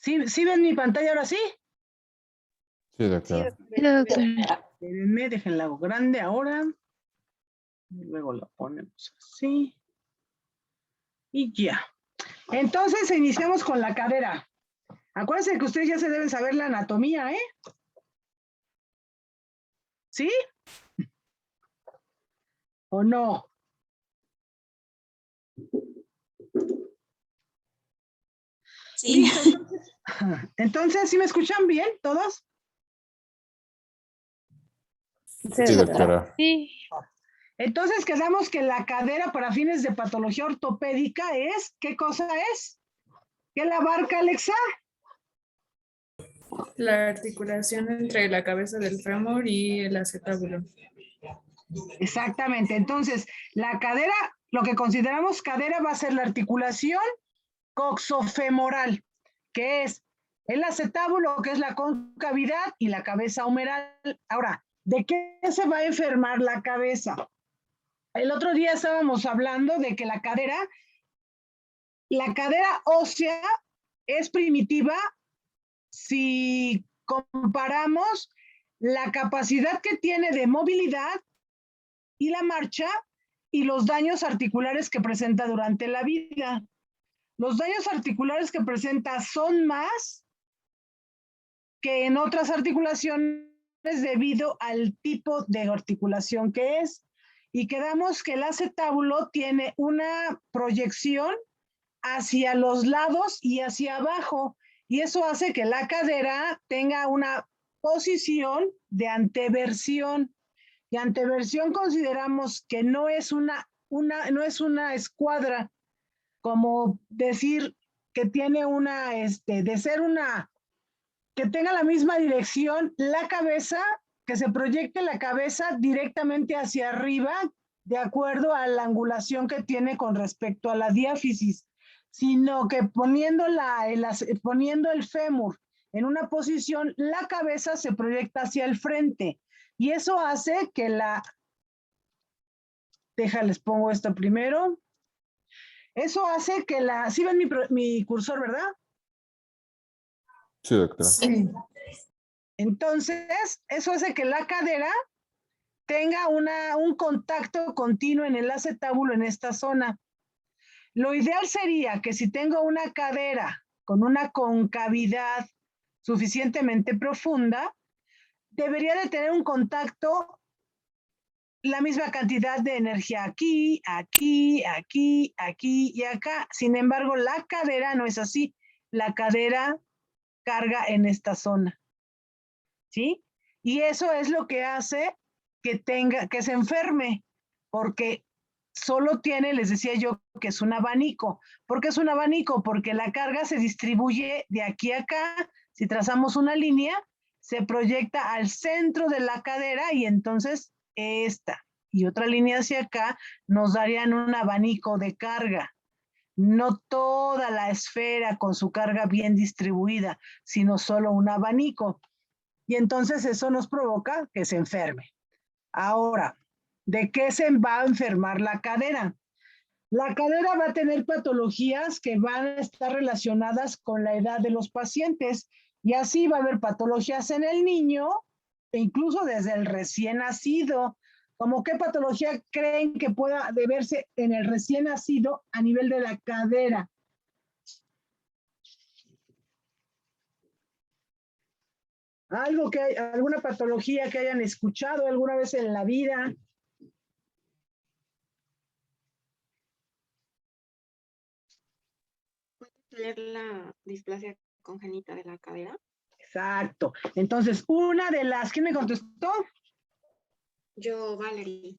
¿Sí ven mi pantalla ahora sí? Sí, doctora. Sí, doctora. Espérenme, déjenla hago grande ahora. Y luego la ponemos así. Y ya. Entonces iniciamos con la cadera. Acuérdense que ustedes ya se deben saber la anatomía, ¿eh? ¿Sí? ¿O no? Sí. Listo, entonces, ¿sí me escuchan bien todos? Sí, doctora. Sí. Entonces quedamos que la cadera para fines de patología ortopédica es, ¿qué cosa es? ¿Qué la abarca, Alexa? La articulación entre la cabeza del fémur y el acetábulo. Exactamente, entonces la cadera, lo que consideramos cadera va a ser la articulación coxofemoral, que es el acetábulo, que es la concavidad, y la cabeza humeral. Ahora, ¿de qué se va a enfermar la cabeza? El otro día estábamos hablando de que la cadera ósea es primitiva si comparamos la capacidad que tiene de movilidad y la marcha y los daños articulares que presenta durante la vida. Los daños articulares que presenta son más que en otras articulaciones debido al tipo de articulación que es. Y quedamos que el acetábulo tiene una proyección hacia los lados y hacia abajo, y eso hace que la cadera tenga una posición de anteversión. Y anteversión consideramos que no es una escuadra, como decir que tiene de ser una, que tenga la misma dirección, la cabeza, que se proyecte la cabeza directamente hacia arriba, de acuerdo a la angulación que tiene con respecto a la diáfisis, sino que poniendo el fémur en una posición, la cabeza se proyecta hacia el frente, y eso hace que les pongo esto primero. Eso hace que ¿sí ven mi cursor, verdad? Sí, doctora. Sí. Entonces, eso hace que la cadera tenga un contacto continuo en el acetábulo en esta zona. Lo ideal sería que si tengo una cadera con una concavidad suficientemente profunda, debería de tener un contacto, la misma cantidad de energía aquí, aquí, aquí, aquí y acá. Sin embargo, la cadera no es así. La cadera carga en esta zona, ¿sí? Y eso es lo que hace que se enferme, porque solo tiene, les decía yo, que es un abanico. ¿Por qué es un abanico? Porque la carga se distribuye de aquí a acá. Si trazamos una línea, se proyecta al centro de la cadera, y entonces esta y otra línea hacia acá nos darían un abanico de carga. No toda la esfera con su carga bien distribuida, sino solo un abanico. Y entonces eso nos provoca que se enferme. Ahora, ¿de qué se va a enfermar la cadera? La cadera va a tener patologías que van a estar relacionadas con la edad de los pacientes, y así va a haber patologías en el niño e incluso desde el recién nacido. ¿Cómo qué patología creen que pueda deberse en el recién nacido a nivel de la cadera? ¿Alguna patología que hayan escuchado alguna vez en la vida? ¿Puede tener la displasia congénita de la cadera? Exacto. Entonces, ¿quién me contestó? Yo, Valerie.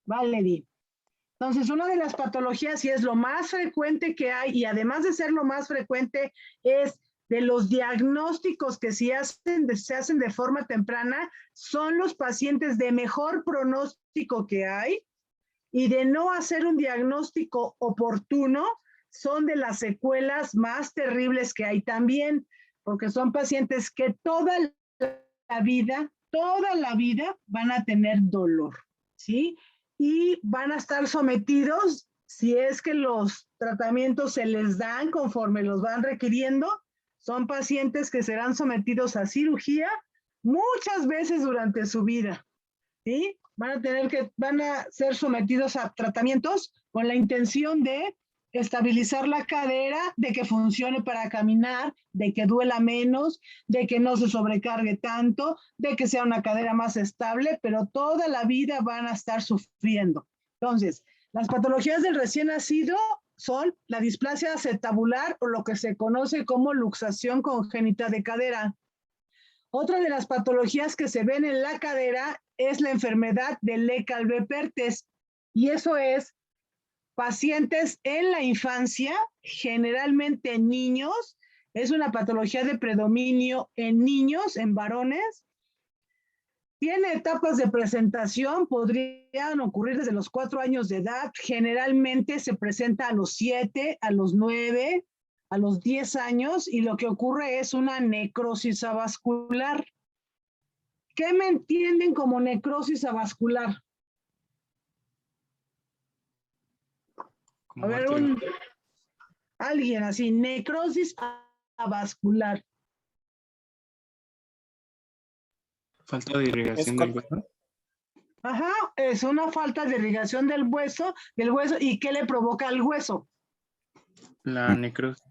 Valerie. Entonces, una de las patologías, y es lo más frecuente que hay, y además de ser lo más frecuente, es de los diagnósticos que se hacen de forma temprana, son los pacientes de mejor pronóstico que hay, y de no hacer un diagnóstico oportuno, son de las secuelas más terribles que hay también, porque son pacientes que toda la vida van a tener dolor, ¿sí? Y van a estar sometidos si es que los tratamientos se les dan conforme los van requiriendo, son pacientes que serán sometidos a cirugía muchas veces durante su vida, ¿sí? Van a ser sometidos a tratamientos con la intención de estabilizar la cadera, de que funcione para caminar, de que duela menos, de que no se sobrecargue tanto, de que sea una cadera más estable, pero toda la vida van a estar sufriendo. Entonces, las patologías del recién nacido son la displasia acetabular o lo que se conoce como luxación congénita de cadera. Otra de las patologías que se ven en la cadera es la enfermedad de Leckalve-Perthes, y eso es pacientes en la infancia, generalmente niños, es una patología de predominio en niños, en varones. Tiene etapas de presentación, podrían ocurrir desde los 4 años de edad, generalmente se presenta a los 7, a los 9, a los 10 años, y lo que ocurre es una necrosis avascular. ¿Qué me entienden como necrosis avascular? A ver, alguien así, necrosis avascular. Falta de irrigación del hueso. Ajá, es una falta de irrigación del hueso, ¿y qué le provoca al hueso? La necrosis.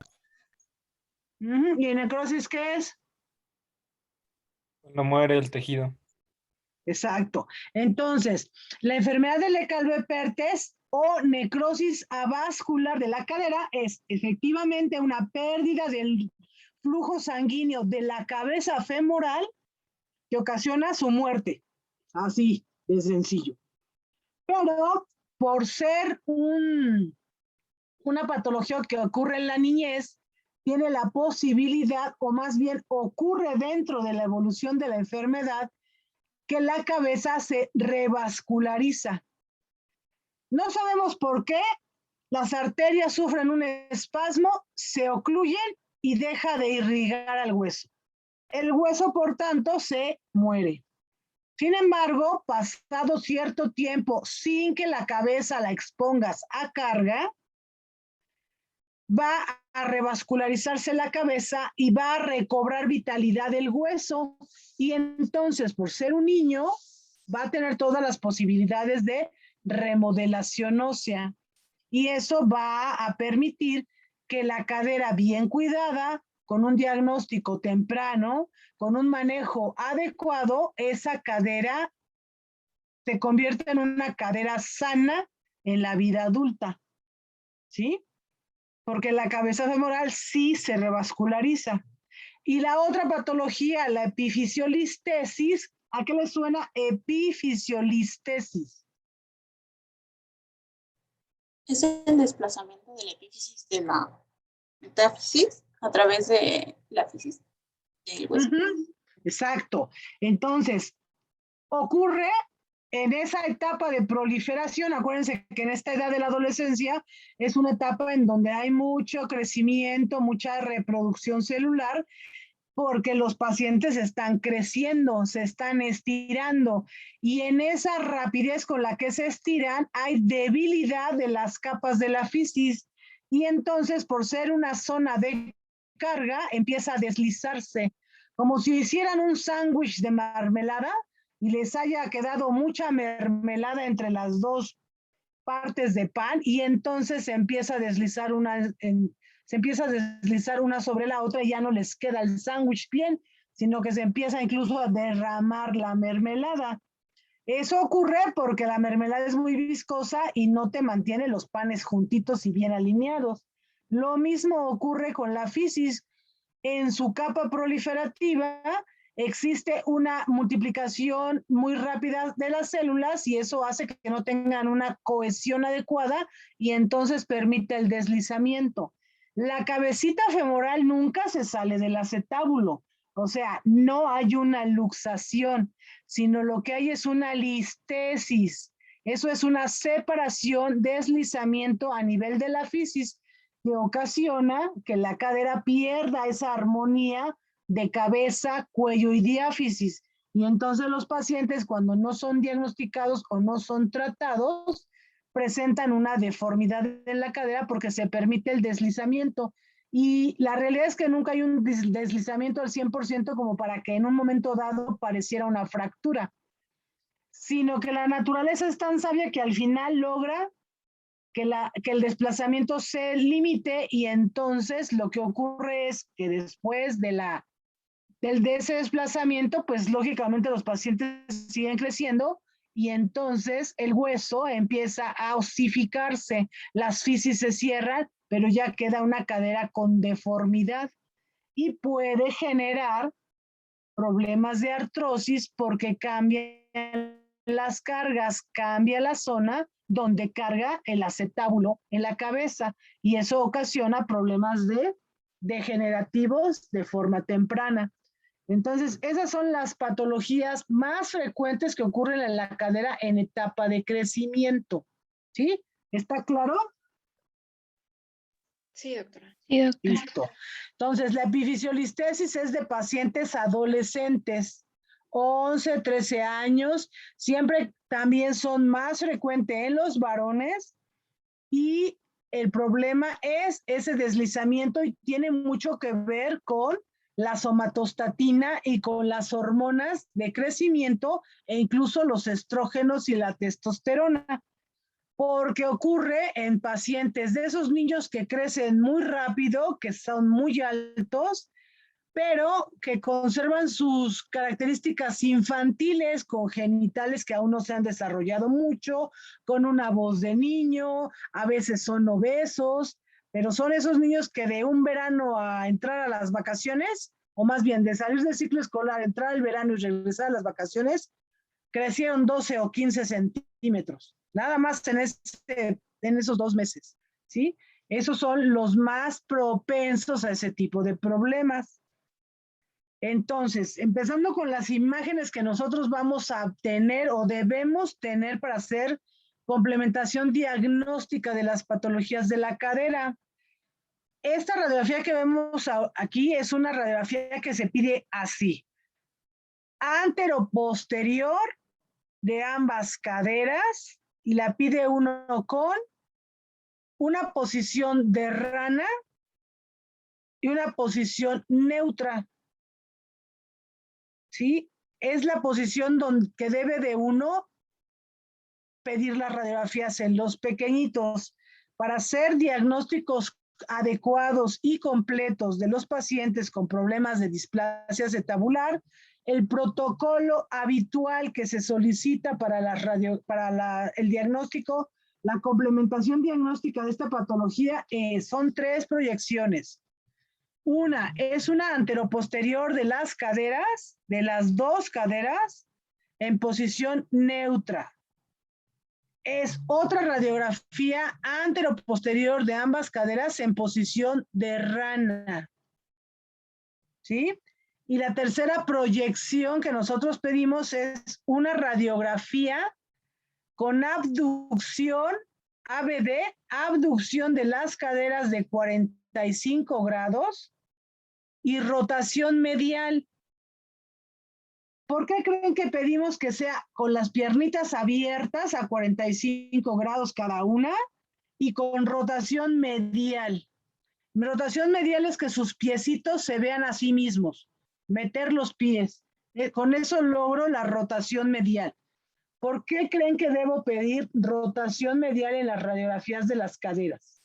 ¿Y necrosis qué es? Cuando muere el tejido. Exacto. Entonces, la enfermedad de Leckalve-Perthes o necrosis avascular de la cadera es efectivamente una pérdida del flujo sanguíneo de la cabeza femoral que ocasiona su muerte. Así de sencillo. Pero por ser una patología que ocurre en la niñez, tiene la posibilidad, o más bien ocurre dentro de la evolución de la enfermedad, que la cabeza se revasculariza. No sabemos por qué, las arterias sufren un espasmo, se ocluyen y deja de irrigar al hueso. El hueso, por tanto, se muere. Sin embargo, pasado cierto tiempo, sin que la cabeza la expongas a carga, va a revascularizarse la cabeza y va a recobrar vitalidad del hueso. Y entonces, por ser un niño, va a tener todas las posibilidades de remodelación ósea. Y eso va a permitir que la cadera bien cuidada, con un diagnóstico temprano, con un manejo adecuado, esa cadera se convierta en una cadera sana en la vida adulta. ¿Sí? Porque la cabeza femoral sí se revasculariza. Y la otra patología, la epifisiolistesis, ¿a qué le suena epifisiolistesis? Es el desplazamiento de la epífisis de la metáfisis a través de la fisis del hueso. Exacto. Entonces, ocurre en esa etapa de proliferación. Acuérdense que en esta edad de la adolescencia es una etapa en donde hay mucho crecimiento, mucha reproducción celular, porque los pacientes están creciendo, se están estirando, y en esa rapidez con la que se estiran hay debilidad de las capas de la fisis, y entonces por ser una zona de carga empieza a deslizarse, como si hicieran un sándwich de mermelada y les haya quedado mucha mermelada entre las dos partes de pan, y entonces se empieza a deslizar una sobre la otra y ya no les queda el sándwich bien, sino que se empieza incluso a derramar la mermelada. Eso ocurre porque la mermelada es muy viscosa y no te mantiene los panes juntitos y bien alineados. Lo mismo ocurre con la fisis. En su capa proliferativa existe una multiplicación muy rápida de las células y eso hace que no tengan una cohesión adecuada y entonces permite el deslizamiento. La cabecita femoral nunca se sale del acetábulo, o sea, no hay una luxación, sino lo que hay es una listesis. Eso es una separación, deslizamiento a nivel de la fisis que ocasiona que la cadera pierda esa armonía de cabeza, cuello y diáfisis. Y entonces los pacientes, cuando no son diagnosticados o no son tratados, presentan una deformidad en la cadera porque se permite el deslizamiento. Y la realidad es que nunca hay un deslizamiento al 100% como para que en un momento dado pareciera una fractura, sino que la naturaleza es tan sabia que al final logra que el desplazamiento se limite, y entonces lo que ocurre es que después de ese desplazamiento, pues lógicamente los pacientes siguen creciendo y entonces el hueso empieza a osificarse, las fisis se cierran, pero ya queda una cadera con deformidad y puede generar problemas de artrosis porque cambian las cargas, cambia la zona donde carga el acetábulo en la cabeza y eso ocasiona problemas degenerativos de forma temprana. Entonces, esas son las patologías más frecuentes que ocurren en la cadera en etapa de crecimiento. ¿Sí? ¿Está claro? Sí, doctora. Sí, doctora. Listo. Entonces, la epifisiolistesis es de pacientes adolescentes, 11, 13 años, siempre también son más frecuentes en los varones y el problema es ese deslizamiento y tiene mucho que ver con la somatostatina y con las hormonas de crecimiento e incluso los estrógenos y la testosterona, porque ocurre en pacientes de esos niños que crecen muy rápido, que son muy altos, pero que conservan sus características infantiles, congenitales que aún no se han desarrollado mucho, con una voz de niño, a veces son obesos, pero son esos niños que de un verano a entrar a las vacaciones, o más bien de salir del ciclo escolar, entrar al verano y regresar a las vacaciones, crecieron 12 o 15 centímetros, nada más en esos 2 meses, ¿sí? Esos son los más propensos a ese tipo de problemas. Entonces, empezando con las imágenes que nosotros vamos a tener o debemos tener para hacer complementación diagnóstica de las patologías de la cadera. Esta radiografía que vemos aquí es una radiografía que se pide así. Anteroposterior de ambas caderas y la pide uno con una posición de rana y una posición neutra. ¿Sí? Es la posición que debe de uno pedir las radiografías en los pequeñitos para hacer diagnósticos adecuados y completos de los pacientes con problemas de displasia acetabular. El protocolo habitual que se solicita para el diagnóstico, la complementación diagnóstica de esta patología son 3 proyecciones. Una es una anteroposterior de las caderas, de las 2 caderas, en posición neutra. Es otra radiografía anteroposterior de ambas caderas en posición de rana. ¿Sí? Y la tercera proyección que nosotros pedimos es una radiografía con abducción, ABD, abducción de las caderas de 45 grados y rotación medial. ¿Por qué creen que pedimos que sea con las piernitas abiertas a 45 grados cada una y con rotación medial? Rotación medial es que sus piecitos se vean a sí mismos, meter los pies. Con eso logro la rotación medial. ¿Por qué creen que debo pedir rotación medial en las radiografías de las caderas?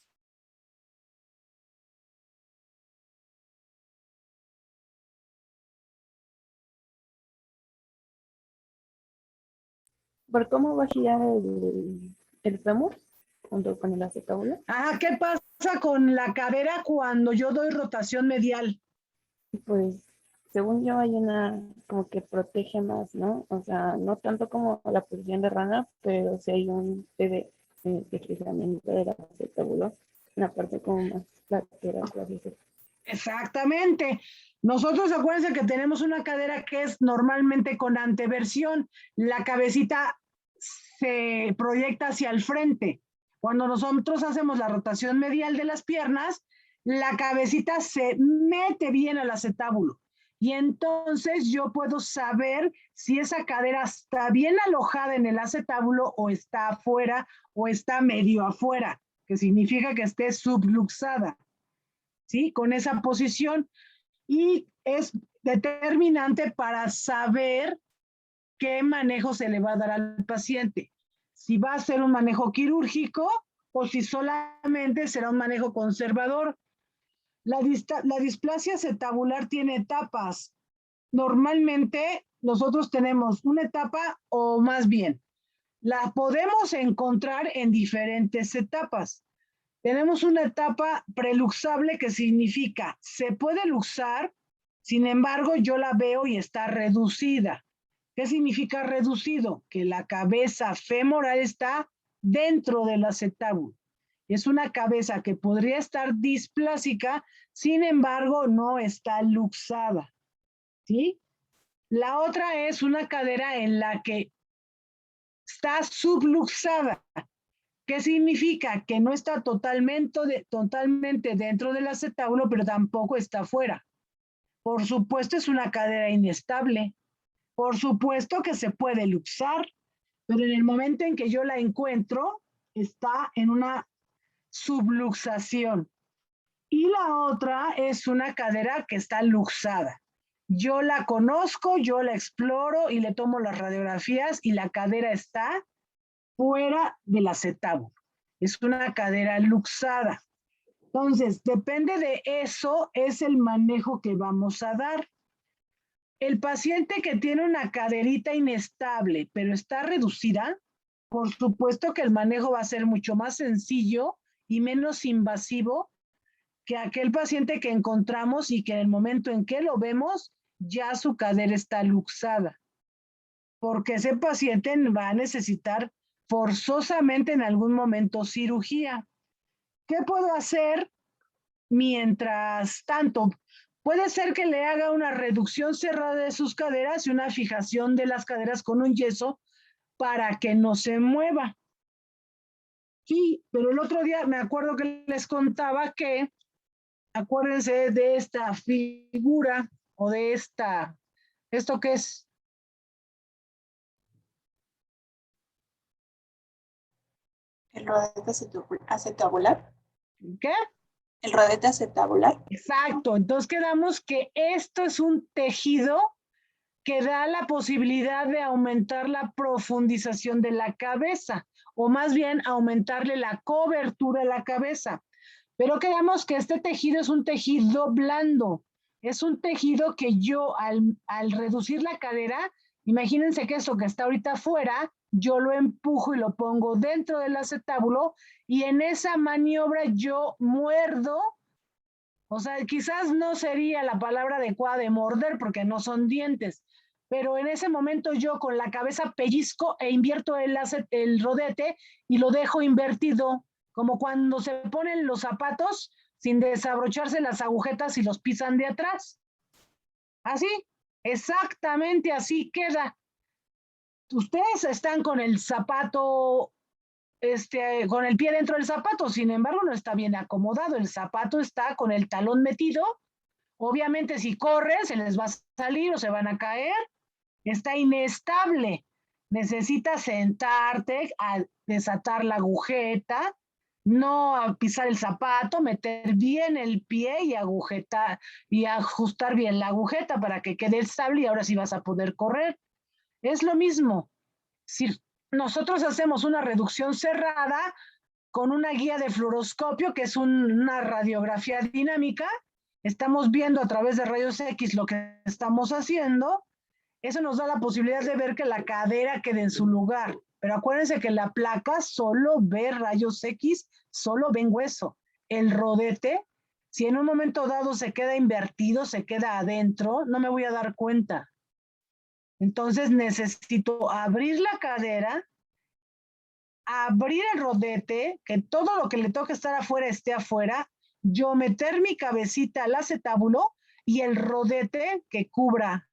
¿Por cómo va a girar el fémur junto con el acetábulo? Ah, ¿qué pasa con la cadera cuando yo doy rotación medial? Pues, según yo, hay una como que protege más, ¿no? O sea, no tanto como la posición de rana, pero sí hay un deslizamiento del acetábulo, una parte como más lateral. Exactamente. Nosotros acuérdense que tenemos una cadera que es normalmente con anteversión. La cabecita se proyecta hacia el frente. Cuando nosotros hacemos la rotación medial de las piernas, la cabecita se mete bien al acetábulo. Y entonces yo puedo saber si esa cadera está bien alojada en el acetábulo o está afuera o está medio afuera, que significa que esté subluxada, ¿sí? Con esa posición. Y es determinante para saber qué manejo se le va a dar al paciente. Si va a ser un manejo quirúrgico o si solamente será un manejo conservador. La displasia acetabular tiene etapas. Normalmente nosotros tenemos una etapa o más bien, la podemos encontrar en diferentes etapas. Tenemos una etapa preluxable que significa se puede luxar, sin embargo yo la veo y está reducida. ¿Qué significa reducido? Que la cabeza femoral está dentro del acetábulo. Es una cabeza que podría estar displásica, sin embargo no está luxada, ¿sí? La otra es una cadera en la que está subluxada. ¿Qué significa? Que no está totalmente dentro del acetábulo, pero tampoco está fuera. Por supuesto, es una cadera inestable. Por supuesto que se puede luxar, pero en el momento en que yo la encuentro, está en una subluxación. Y la otra es una cadera que está luxada. Yo la conozco, yo la exploro y le tomo las radiografías y la cadera está fuera del acetábulo. Es una cadera luxada. Entonces, depende de eso, es el manejo que vamos a dar. El paciente que tiene una caderita inestable, pero está reducida, por supuesto que el manejo va a ser mucho más sencillo y menos invasivo que aquel paciente que encontramos y que en el momento en que lo vemos, ya su cadera está luxada. Porque ese paciente va a necesitar forzosamente en algún momento cirugía. ¿Qué puedo hacer mientras tanto? Puede ser que le haga una reducción cerrada de sus caderas y una fijación de las caderas con un yeso para que no se mueva. Sí, pero el otro día me acuerdo que les contaba que, acuérdense de esta figura o de ¿esto qué es? El rodete acetabular. ¿Qué? El rodete acetabular. Exacto, entonces quedamos que esto es un tejido que da la posibilidad de aumentar la profundización de la cabeza, o más bien aumentarle la cobertura a la cabeza. Pero quedamos que este tejido es un tejido blando, es un tejido que yo al reducir la cadera, imagínense que esto que está ahorita afuera, yo lo empujo y lo pongo dentro del acetábulo y en esa maniobra yo muerdo. O sea, quizás no sería la palabra adecuada de morder porque no son dientes, pero en ese momento yo con la cabeza pellizco e invierto el rodete y lo dejo invertido, como cuando se ponen los zapatos sin desabrocharse las agujetas y los pisan de atrás. Así, exactamente así queda. Ustedes están con el zapato con el pie dentro del zapato, sin embargo no está bien acomodado, el zapato está con el talón metido, obviamente si corren se les va a salir o se van a caer, está inestable, necesitas sentarte a desatar la agujeta, no a pisar el zapato, meter bien el pie y agujetar y ajustar bien la agujeta para que quede estable y ahora sí vas a poder correr. Es lo mismo, si nosotros hacemos una reducción cerrada con una guía de fluoroscopio, que es una radiografía dinámica. Estamos viendo a través de rayos X lo que estamos haciendo. Eso nos da la posibilidad de ver que la cadera quede en su lugar. Pero acuérdense que la placa solo ve rayos X, solo ven hueso. El rodete, si en un momento dado se queda invertido, se queda adentro, no me voy a dar cuenta. Entonces necesito abrir la cadera, abrir el rodete, que todo lo que le toque estar afuera esté afuera, yo meter mi cabecita al acetábulo y el rodete que cubra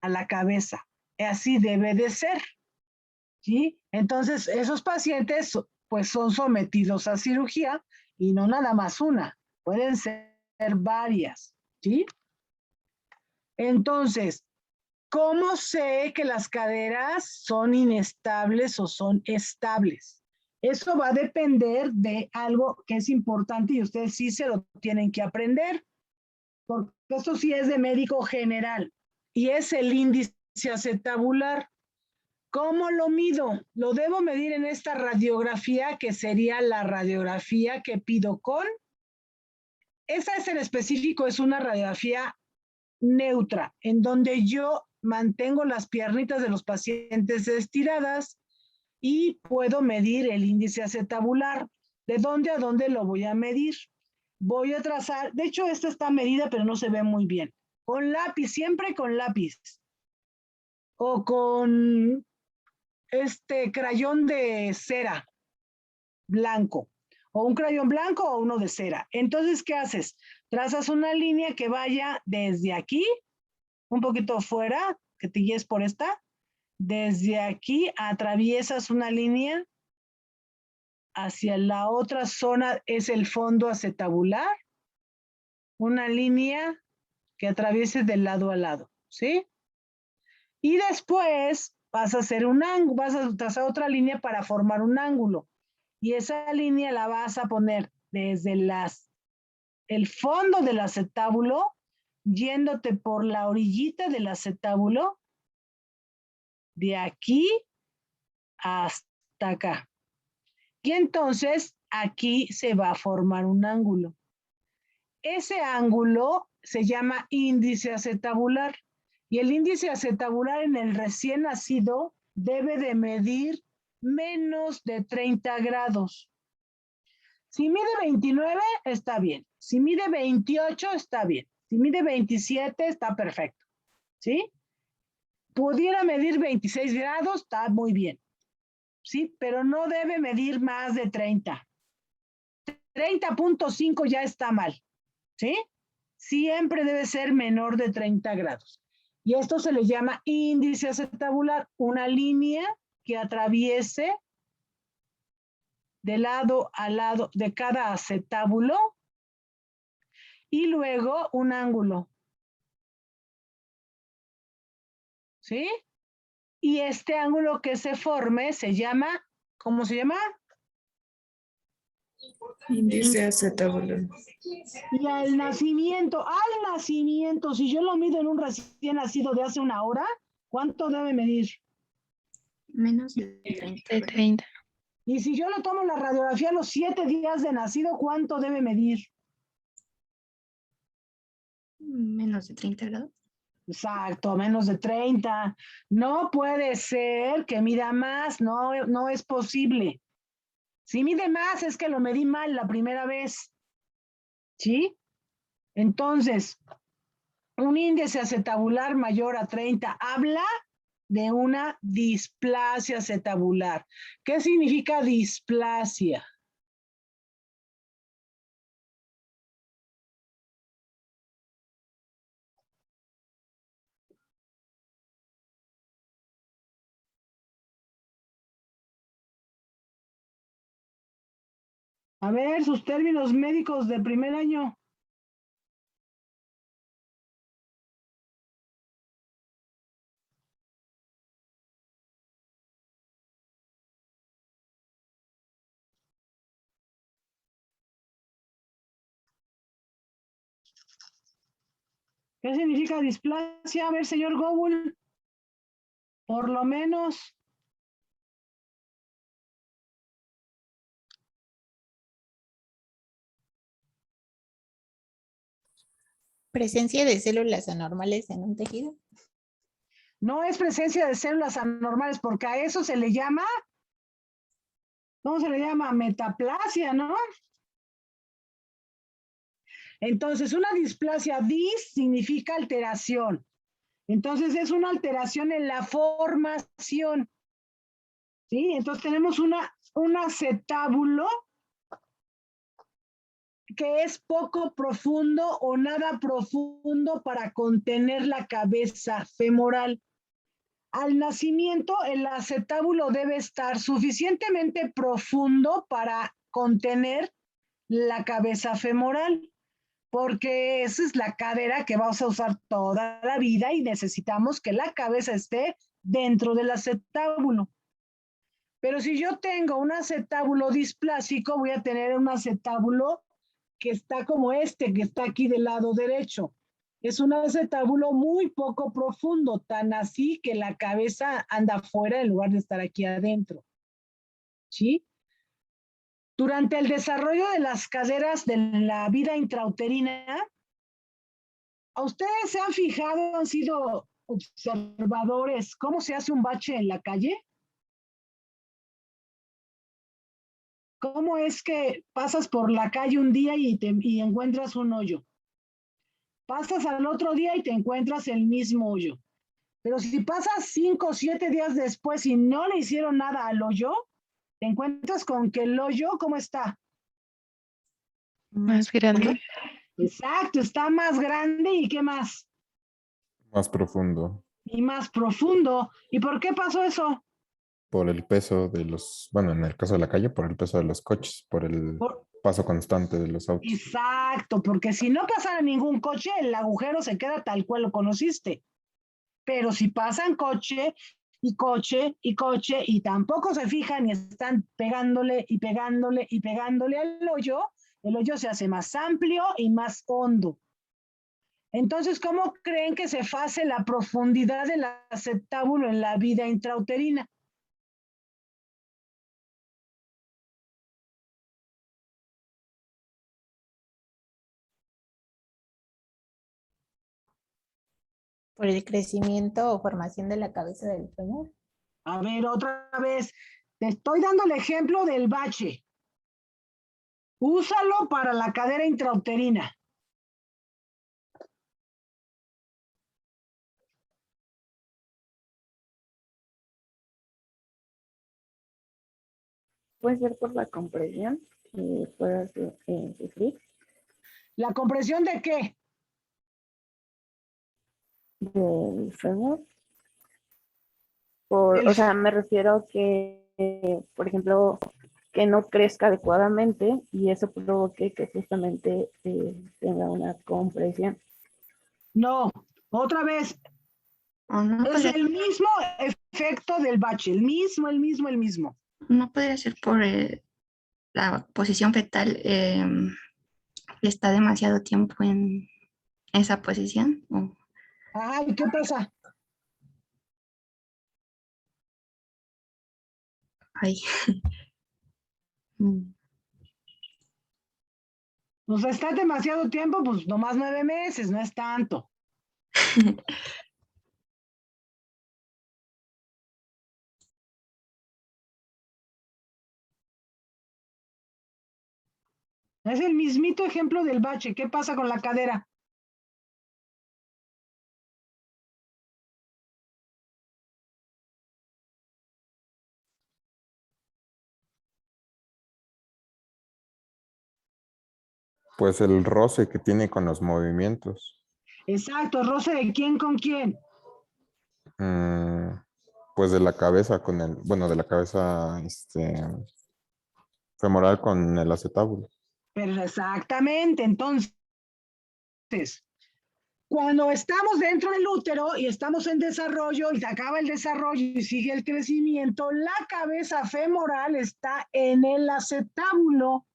a la cabeza. Así debe de ser, ¿sí? Entonces esos pacientes pues son sometidos a cirugía y no nada más una, pueden ser varias, ¿sí? Entonces, ¿cómo sé que las caderas son inestables o son estables? Eso va a depender de algo que es importante y ustedes sí se lo tienen que aprender, porque esto sí es de médico general y es el índice acetabular. ¿Cómo lo mido? Lo debo medir en esta radiografía, que sería la radiografía que pido con. Esa es en específico, es una radiografía neutra, en donde yo mantengo las piernitas de los pacientes estiradas y puedo medir el índice acetabular. ¿De dónde a dónde lo voy a medir? Voy a trazar, de hecho esta está medida pero no se ve muy bien. Con lápiz, siempre con lápiz. O con crayón de cera blanco. O un crayón blanco o uno de cera. Entonces, ¿qué haces? Trazas una línea que vaya desde aquí, un poquito fuera, que te guíes por esta. Desde aquí atraviesas una línea hacia la otra zona, es el fondo acetabular. Una línea que atraviese de lado a lado, ¿sí? Y después vas a hacer un ángulo, vas a trazar otra línea para formar un ángulo. Y esa línea la vas a poner desde el fondo del acetábulo, yéndote por la orillita del acetábulo, de aquí hasta acá. Y entonces aquí se va a formar un ángulo. Ese ángulo se llama índice acetabular. Y el índice acetabular en el recién nacido debe de medir menos de 30 grados. Si mide 29, está bien. Si mide 28, está bien. Si mide 27, está perfecto. ¿Sí? Pudiera medir 26 grados, está muy bien. ¿Sí? Pero no debe medir más de 30. 30.5 ya está mal. ¿Sí? Siempre debe ser menor de 30 grados. Y esto se le llama índice acetabular, una línea que atraviese de lado a lado de cada acetábulo y luego un ángulo. ¿Sí? Y este ángulo que se forme se llama, ¿cómo se llama? Índice acetabular. Y al nacimiento, si yo lo mido en un recién nacido de hace una hora, ¿cuánto debe medir? Menos de 30. Y si yo le tomo la radiografía a los 7 días de nacido, ¿cuánto debe medir? Menos de 30 grados. Exacto, menos de 30. No puede ser que mida más, no es posible. Si mide más es que lo medí mal la primera vez. ¿Sí? Entonces, un índice acetabular mayor a 30 habla de una displasia acetabular. ¿Qué significa displasia? A ver, sus términos médicos de primer año. ¿Qué significa displasia? A ver, señor Google. Por lo menos. Presencia de células anormales en un tejido. No es presencia de células anormales, porque a eso se le llama, ¿cómo se le llama? Metaplasia, ¿no? Entonces, una displasia, dis significa alteración. Entonces, es una alteración en la formación. ¿Sí? Entonces, tenemos un acetábulo que es poco profundo o nada profundo para contener la cabeza femoral. Al nacimiento, el acetábulo debe estar suficientemente profundo para contener la cabeza femoral. porque esa es la cadera que vamos a usar toda la vida y necesitamos que la cabeza esté dentro del acetábulo. Pero si yo tengo un acetábulo displásico, voy a tener un acetábulo que está como este, que está aquí del lado derecho. Es un acetábulo muy poco profundo, tan así que la cabeza anda afuera en lugar de estar aquí adentro. ¿Sí? Durante el desarrollo de las caderas de la vida intrauterina, ¿a ustedes se han fijado, han sido observadores, cómo se hace un bache en la calle? ¿Cómo es que pasas por la calle un día y encuentras un hoyo? Pasas al otro día y te encuentras el mismo hoyo. Pero si pasas 5 o 7 días después y no le hicieron nada al hoyo, te encuentras con que el hoyo, ¿cómo está? Más grande. Exacto, está más grande y ¿qué más? Más profundo. Y más profundo. ¿Y por qué pasó eso? Por el peso de los, bueno, en el caso de la calle, por el peso de los coches, por el paso constante de los autos. Exacto, porque si no pasara ningún coche, el agujero se queda tal cual lo conociste. Pero si pasan coche y coche y coche y tampoco se fijan y están pegándole y pegándole y pegándole al hoyo, el hoyo se hace más amplio y más hondo. Entonces, ¿cómo creen que se hace la profundidad del acetábulo en la vida intrauterina? Por el crecimiento o formación de la cabeza del fémur. A ver, otra vez, te estoy dando el ejemplo del bache. Úsalo para la cadera intrauterina. Puede ser por la compresión que pueda sufrir ¿La compresión de qué? del fémur. O sea, me refiero a que, por ejemplo, que no crezca adecuadamente y eso provoque que justamente tenga una compresión. No, otra vez. O no Es podría, el mismo efecto del bache, el mismo. no podría ser por la posición fetal. Está demasiado tiempo en esa posición. Ajá, ¿y qué pasa? Ay. Pues está demasiado tiempo, pues nomás 9 meses, no es tanto. Es el mismito ejemplo del bache. ¿Qué pasa con la cadera? Pues el roce que tiene con los movimientos. Exacto, roce de quién con quién. Pues de la cabeza con el, bueno, de la cabeza femoral con el acetábulo. Pero exactamente, entonces, cuando estamos dentro del útero y estamos en desarrollo y se acaba el desarrollo y sigue el crecimiento, la cabeza femoral está en el acetábulo.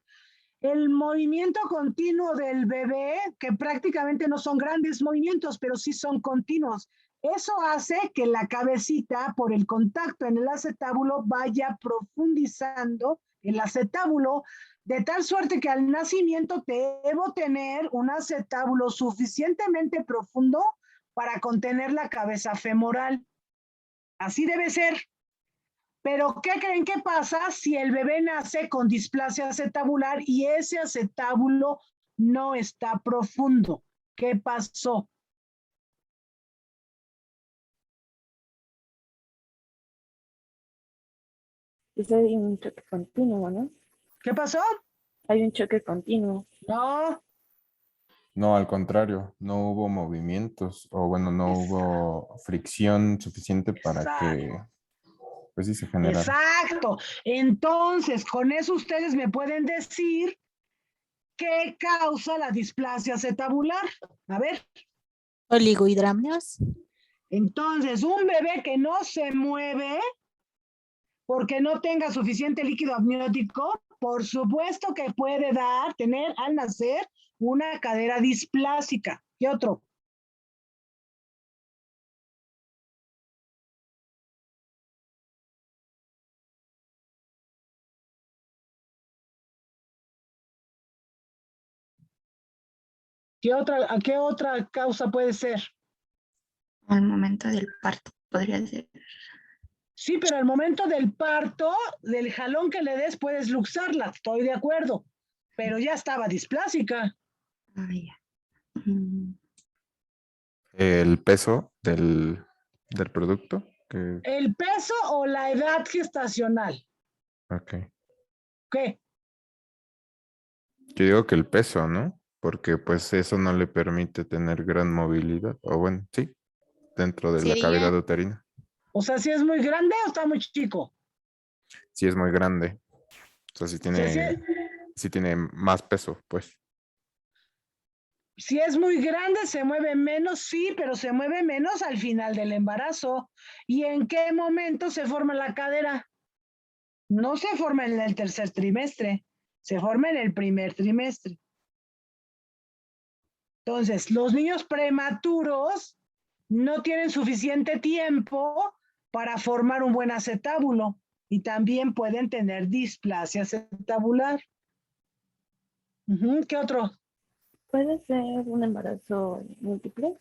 El movimiento continuo del bebé, que prácticamente no son grandes movimientos, pero sí son continuos. Eso hace que la cabecita, por el contacto en el acetábulo, vaya profundizando el acetábulo, de tal suerte que al nacimiento debo tener un acetábulo suficientemente profundo para contener la cabeza femoral. Así debe ser. Pero, ¿qué creen que pasa si el bebé nace con displasia acetabular y ese acetábulo no está profundo? ¿Qué pasó? Ese hay un choque continuo, ¿no? ¿Qué pasó? Hay un choque continuo. No. No, al contrario, no hubo movimientos o bueno, no hubo fricción suficiente para que, pues sí, se generara. Exacto. Entonces, con eso ustedes me pueden decir ¿qué causa la displasia acetabular? A ver, Oligohidramnios. entonces, un bebé que no se mueve porque no tenga suficiente líquido amniótico, por supuesto que puede tener al nacer una cadera displásica. ¿Qué otro? ¿A qué otra causa puede ser? Al momento del parto, podría ser. Sí, pero al momento del parto, del jalón que le des, puedes luxarla, estoy de acuerdo, pero ya estaba displásica. Ah, ya. Mm, El peso del producto. ¿El peso o la edad gestacional? Ok. ¿Qué? Yo digo que el peso, ¿no? Porque pues eso no le permite tener gran movilidad. O bueno, sí, dentro de la Sería- cavidad uterina. O sea, si es muy grande o está muy chico. Sí es muy grande. O sea, O sea, sí tiene más peso, pues. si es muy grande, se mueve menos, sí, pero se mueve menos al final del embarazo. ¿Y en qué momento se forma la cadera? No se forma en el tercer trimestre, se forma en el primer trimestre. Entonces, los niños prematuros no tienen suficiente tiempo para formar un buen acetábulo y también pueden tener displasia acetabular. ¿Qué otro? ¿Puede ser un embarazo múltiple?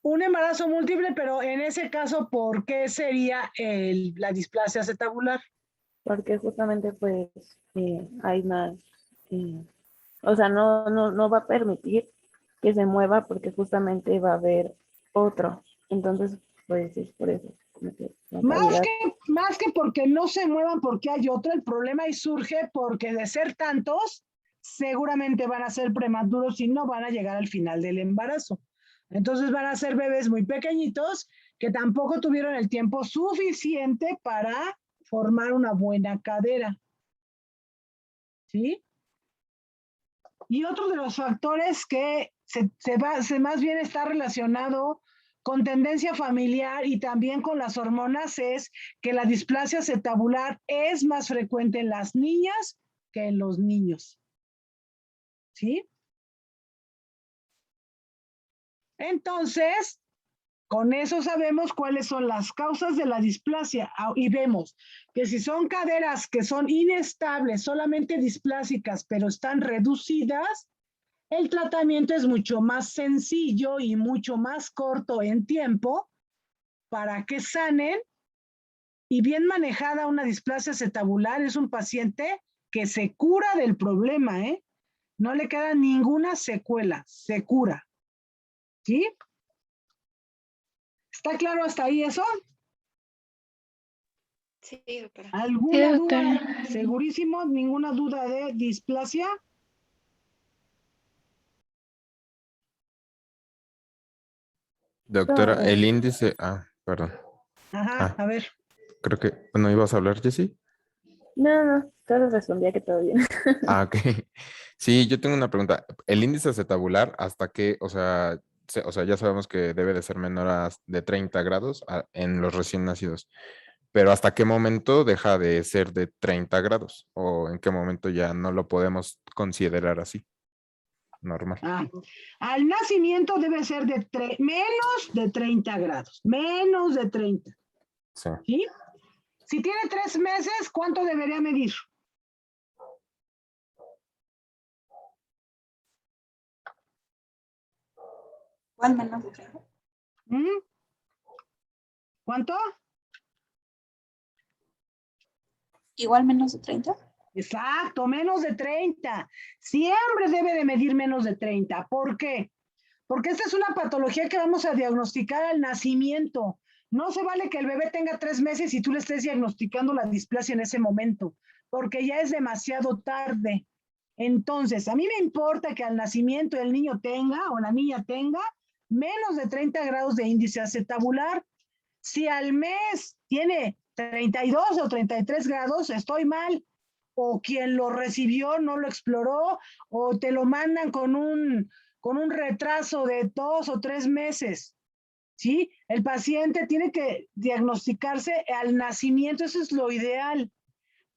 Un embarazo múltiple, pero en ese caso, ¿por qué sería la displasia acetabular? Porque justamente pues hay más, o sea, no va a permitir que se mueva porque justamente va a haber otro. Entonces, pues es por eso. Como que la cavidad, Más que porque no se muevan porque hay otro, el problema ahí surge porque de ser tantos, seguramente van a ser prematuros y no van a llegar al final del embarazo. Entonces van a ser bebés muy pequeñitos que tampoco tuvieron el tiempo suficiente para formar una buena cadera. ¿Sí? Y otro de los factores que más bien está relacionado con tendencia familiar y también con las hormonas es que la displasia acetabular es más frecuente en las niñas que en los niños. ¿Sí? Entonces, con eso sabemos cuáles son las causas de la displasia y vemos que si son caderas que son inestables, solamente displásicas, pero están reducidas, el tratamiento es mucho más sencillo y mucho más corto en tiempo para que sanen y bien manejada una displasia acetabular es un paciente que se cura del problema, ¿eh? No le queda ninguna secuela, se cura. ¿Sí? ¿Está claro hasta ahí eso? sí, doctora. ¿Alguna duda? Segurísimo, ninguna duda de displasia. Doctora, el índice. Perdón. Ajá, a ver. Creo que. ¿No ibas a hablar, Jessy? no, solo respondía que todo bien. Ok. Sí, yo tengo una pregunta. El índice acetabular, ¿hasta qué? O sea, ya sabemos que debe de ser menor de 30 grados en los recién nacidos. Pero ¿hasta qué momento deja de ser de 30 grados? ¿O en qué momento ya no lo podemos considerar así? Normal. Al nacimiento debe ser de menos de 30 grados, menos de 30. Sí. ¿Sí? Si tiene 3 meses, ¿cuánto debería medir? Igual menos de 30. ¿Cuánto? Igual menos de 30. Exacto, menos de 30. Siempre debe de medir menos de 30. ¿Por qué? Porque esta es una patología que vamos a diagnosticar al nacimiento. No se vale que el bebé tenga 3 meses y tú le estés diagnosticando la displasia en ese momento, porque ya es demasiado tarde. Entonces, a mí me importa que al nacimiento el niño tenga o la niña tenga menos de 30 grados de índice acetabular. Si al mes tiene 32 o 33 grados, estoy mal. o quien lo recibió no lo exploró, o te lo mandan con un retraso de 2 o 3 meses. ¿Sí? El paciente tiene que diagnosticarse al nacimiento, eso es lo ideal.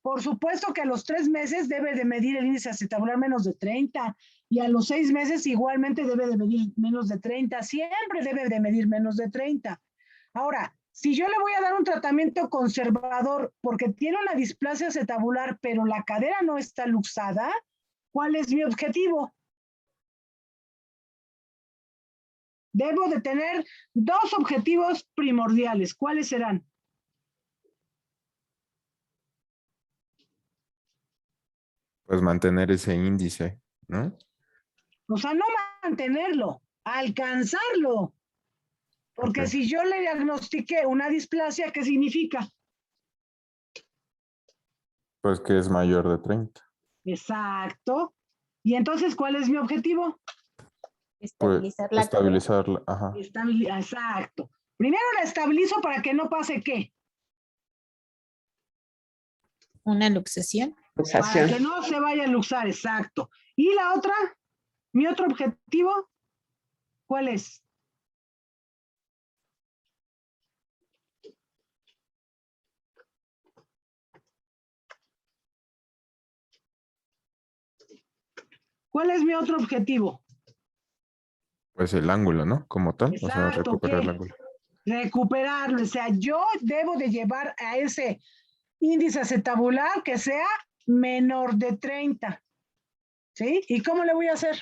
Por supuesto que a los 3 meses debe de medir el índice acetabular menos de 30 y a los 6 meses igualmente debe de medir menos de 30, siempre debe de medir menos de 30. Ahora, si yo le voy a dar un tratamiento conservador porque tiene una displasia acetabular, pero la cadera no está luxada, ¿cuál es mi objetivo? Debo de tener 2 objetivos primordiales. ¿Cuáles serán? Pues mantener ese índice, ¿no? O sea, no mantenerlo, alcanzarlo. Porque Ok. si yo le diagnostiqué una displasia, ¿qué significa? Pues que es mayor de 30. Exacto. Y entonces, ¿cuál es mi objetivo? Pues Estabilizar la cadera. estabilizarla, ajá. Exacto. Primero la estabilizo para que no pase ¿qué? Una luxación. Para que no se vaya a luxar, exacto. Y la otra, mi otro objetivo, ¿cuál es? ¿Cuál es mi otro objetivo? Pues el ángulo, ¿no? Como tal, o sea, Exacto, recuperar el ¿qué? ángulo. Recuperarlo. O sea, yo debo de llevar a ese índice acetabular que sea menor de 30. ¿Sí? ¿Y cómo le voy a hacer?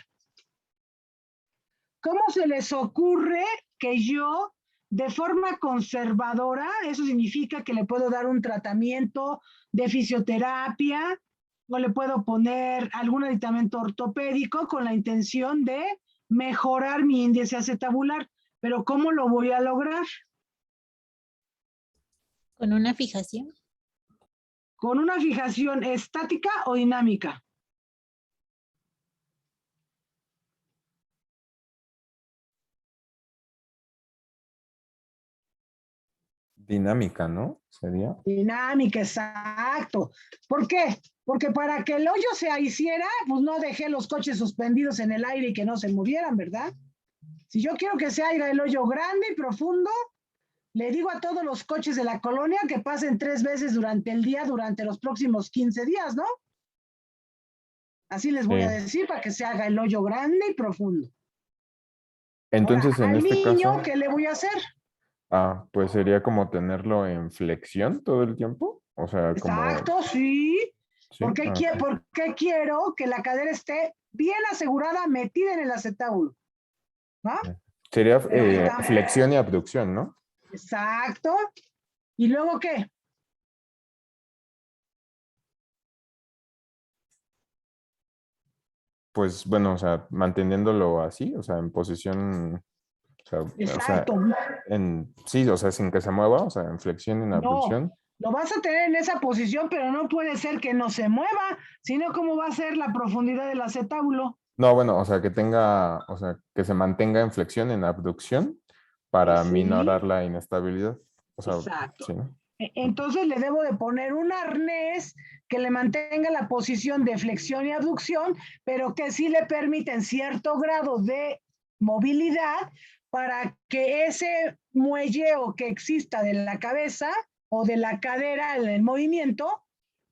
¿Cómo se les ocurre que yo, de forma conservadora, eso significa que le puedo dar un tratamiento de fisioterapia o le puedo poner algún aditamento ortopédico con la intención de mejorar mi índice acetabular? Pero ¿cómo lo voy a lograr? Con una fijación. ¿Con una fijación estática o dinámica? Dinámica, ¿no? Sería. Dinámica, exacto. ¿Por qué? Porque para que el hoyo se hiciera, pues no dejé los coches suspendidos en el aire y que no se movieran, ¿verdad? Si yo quiero que se haga el hoyo grande y profundo, le digo a todos los coches de la colonia que pasen 3 veces durante el día, durante los próximos 15 días, ¿no? Así les voy a decir para que se haga el hoyo grande y profundo. Entonces, Ahora, en al este niño, caso, ¿qué le voy a hacer? pues sería como tenerlo en flexión todo el tiempo. O sea, como. Exacto, sí. Sí, ¿Por qué, ok. ¿Por qué quiero que la cadera esté bien asegurada, metida en el acetábulo? ¿No? Sería Pero que flexión y abducción, ¿no? Exacto. ¿Y luego qué? Pues bueno, o sea, manteniéndolo así, o sea, en posición, Exacto. sí, o sea, sin que se mueva, o sea, en flexión y en No, abducción. lo vas a tener en esa posición, pero no puede ser que no se mueva, sino cómo va a ser la profundidad del acetábulo. No, bueno, o sea, o sea, que se mantenga en flexión, en abducción, para Sí, minorar la inestabilidad. O sea, exacto. sí, ¿no? Entonces le debo de poner un arnés que le mantenga la posición de flexión y abducción, pero que sí le permiten cierto grado de movilidad para que ese muelleo que exista de la cabeza o de la cadera en el movimiento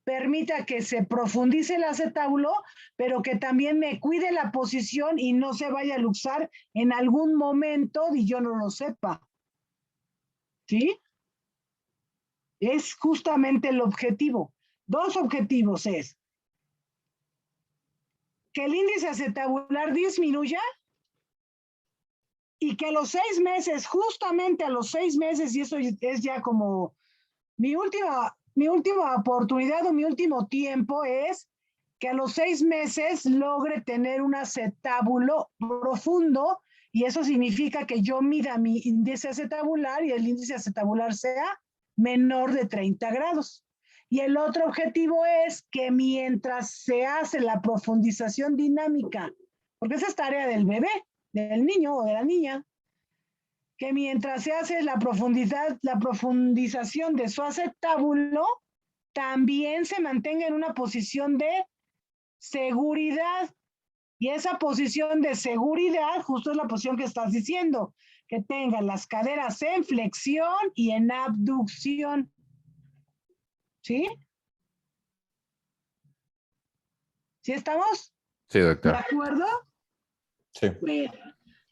permita que se profundice el acetábulo, pero que también me cuide la posición y no se vaya a luxar en algún momento y yo no lo sepa. ¿Sí? Es justamente el objetivo. 2 objetivos es que el índice acetabular disminuya y que a los 6 meses, justamente a los 6 meses, y eso es ya como mi última oportunidad o mi último tiempo es que a los 6 meses logre tener un acetábulo profundo y eso significa que yo mida mi índice acetabular y el índice acetabular sea menor de 30 grados. Y el otro objetivo es que mientras se hace la profundización dinámica, porque esa es tarea del bebé, del niño o de la niña, que mientras se hace la profundización de su acetábulo, también se mantenga en una posición de seguridad. Y esa posición de seguridad justo es la posición que estás diciendo, que tenga las caderas en flexión y en abducción. ¿Sí? ¿Sí estamos Sí, de doctor. acuerdo? Sí. Bueno,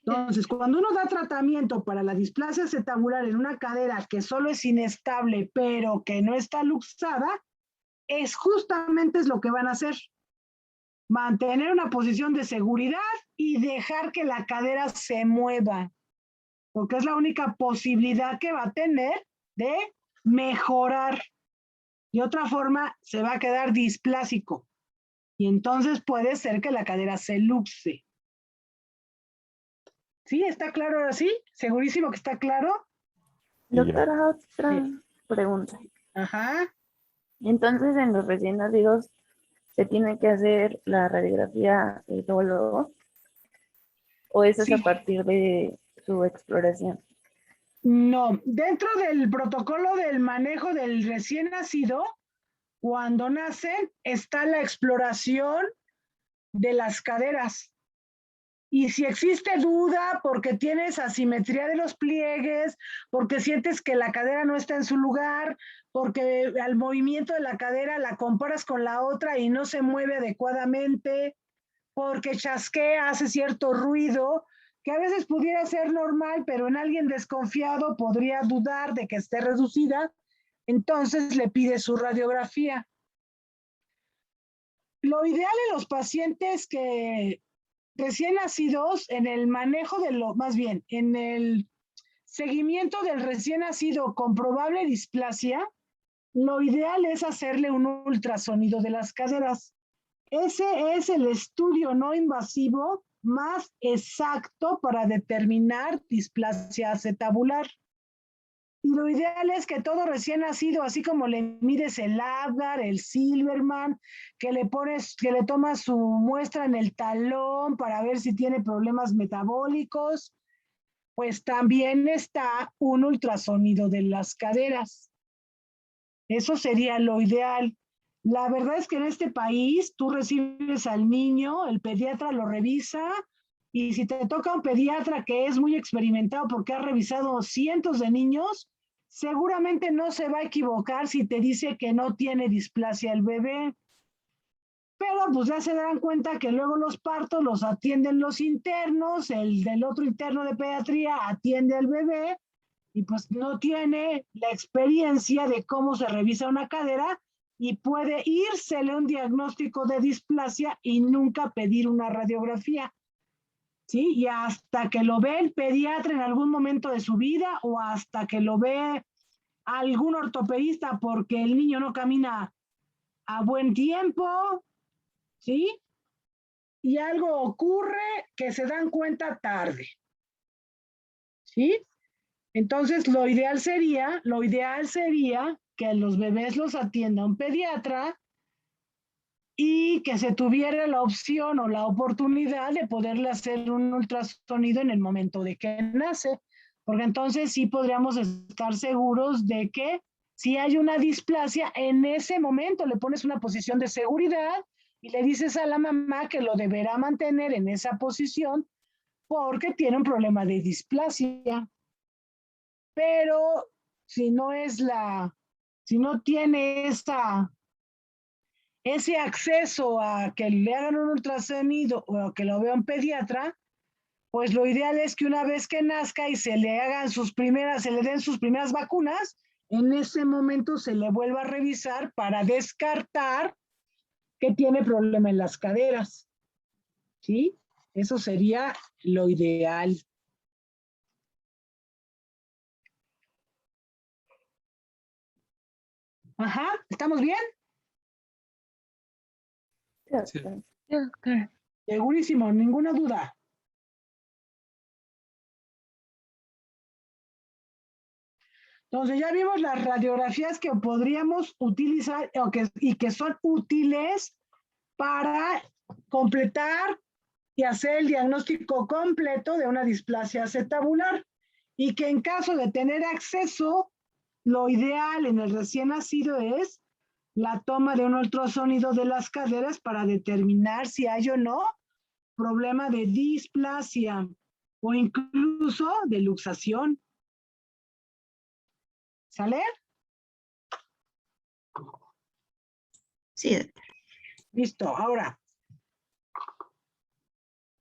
entonces, cuando uno da tratamiento para la displasia acetabular en una cadera que solo es inestable, pero que no está luxada, es justamente lo que van a hacer. Mantener una posición de seguridad y dejar que la cadera se mueva, porque es la única posibilidad que va a tener de mejorar. De otra forma, se va a quedar displásico. Y entonces puede ser que la cadera se luxe. ¿Sí? ¿Está claro ahora sí? ¿Segurísimo que está claro? Y ya. Doctora, otra pregunta. Ajá. Entonces, en los recién nacidos, ¿se tiene que hacer la radiografía luego, o eso es a Sí. partir de su exploración? No, dentro del protocolo del manejo del recién nacido, cuando nacen, está la exploración de las caderas. Y si existe duda porque tienes asimetría de los pliegues, porque sientes que la cadera no está en su lugar, porque al movimiento de la cadera la comparas con la otra y no se mueve adecuadamente, porque chasquea, hace cierto ruido, que a veces pudiera ser normal, pero en alguien desconfiado podría dudar de que esté reducida, entonces le pide su radiografía. Lo ideal en los pacientes que recién nacidos, en el manejo de más bien, en el seguimiento del recién nacido con probable displasia, lo ideal es hacerle un ultrasonido de las caderas. Ese es el estudio no invasivo más exacto para determinar displasia acetabular. Y lo ideal es que todo recién nacido, así como le mides el Apgar, el Silverman, que le tomas su muestra en el talón para ver si tiene problemas metabólicos, pues también está un ultrasonido de las caderas. Eso sería lo ideal. La verdad es que en este país tú recibes al niño, el pediatra lo revisa, y si te toca un pediatra que es muy experimentado porque ha revisado cientos de niños, seguramente no se va a equivocar si te dice que no tiene displasia el bebé. Pero pues ya se darán cuenta que luego los partos los atienden los internos, el del otro interno de pediatría atiende al bebé y pues no tiene la experiencia de cómo se revisa una cadera y puede írsele un diagnóstico de displasia y nunca pedir una radiografía. ¿Sí? Y hasta que lo ve el pediatra en algún momento de su vida o hasta que lo ve algún ortopedista porque el niño no camina a buen tiempo, ¿sí? Y algo ocurre que se dan cuenta tarde, ¿sí? Entonces, lo ideal sería que a los bebés los atienda un pediatra y que se tuviera la opción o la oportunidad de poderle hacer un ultrasonido en el momento de que nace, porque entonces sí podríamos estar seguros de que si hay una displasia, en ese momento le pones una posición de seguridad y le dices a la mamá que lo deberá mantener en esa posición porque tiene un problema de displasia. Pero si no tiene ese acceso a que le hagan un ultrasonido o que lo vea un pediatra, pues lo ideal es que una vez que nazca y se le den sus primeras vacunas, en ese momento se le vuelva a revisar para descartar que tiene problema en las caderas. ¿Sí? Eso sería lo ideal. Ajá, ¿estamos bien? Sí. Segurísimo, ninguna duda. Entonces ya vimos las radiografías que podríamos utilizar y que son útiles para completar y hacer el diagnóstico completo de una displasia acetabular y que en caso de tener acceso, lo ideal en el recién nacido es la toma de un ultrasonido de las caderas para determinar si hay o no problema de displasia o incluso de luxación. ¿Sale? Sí, Listo. Ahora,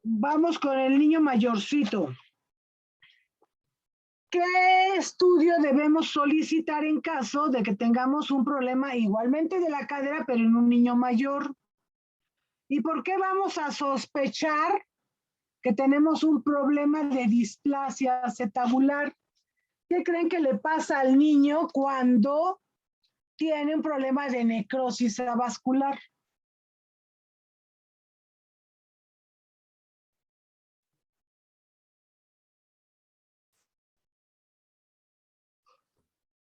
vamos con el niño mayorcito. ¿Qué estudio debemos solicitar en caso de que tengamos un problema igualmente de la cadera, pero en un niño mayor? ¿Y por qué vamos a sospechar que tenemos un problema de displasia acetabular? ¿Qué creen que le pasa al niño cuando tiene un problema de necrosis vascular?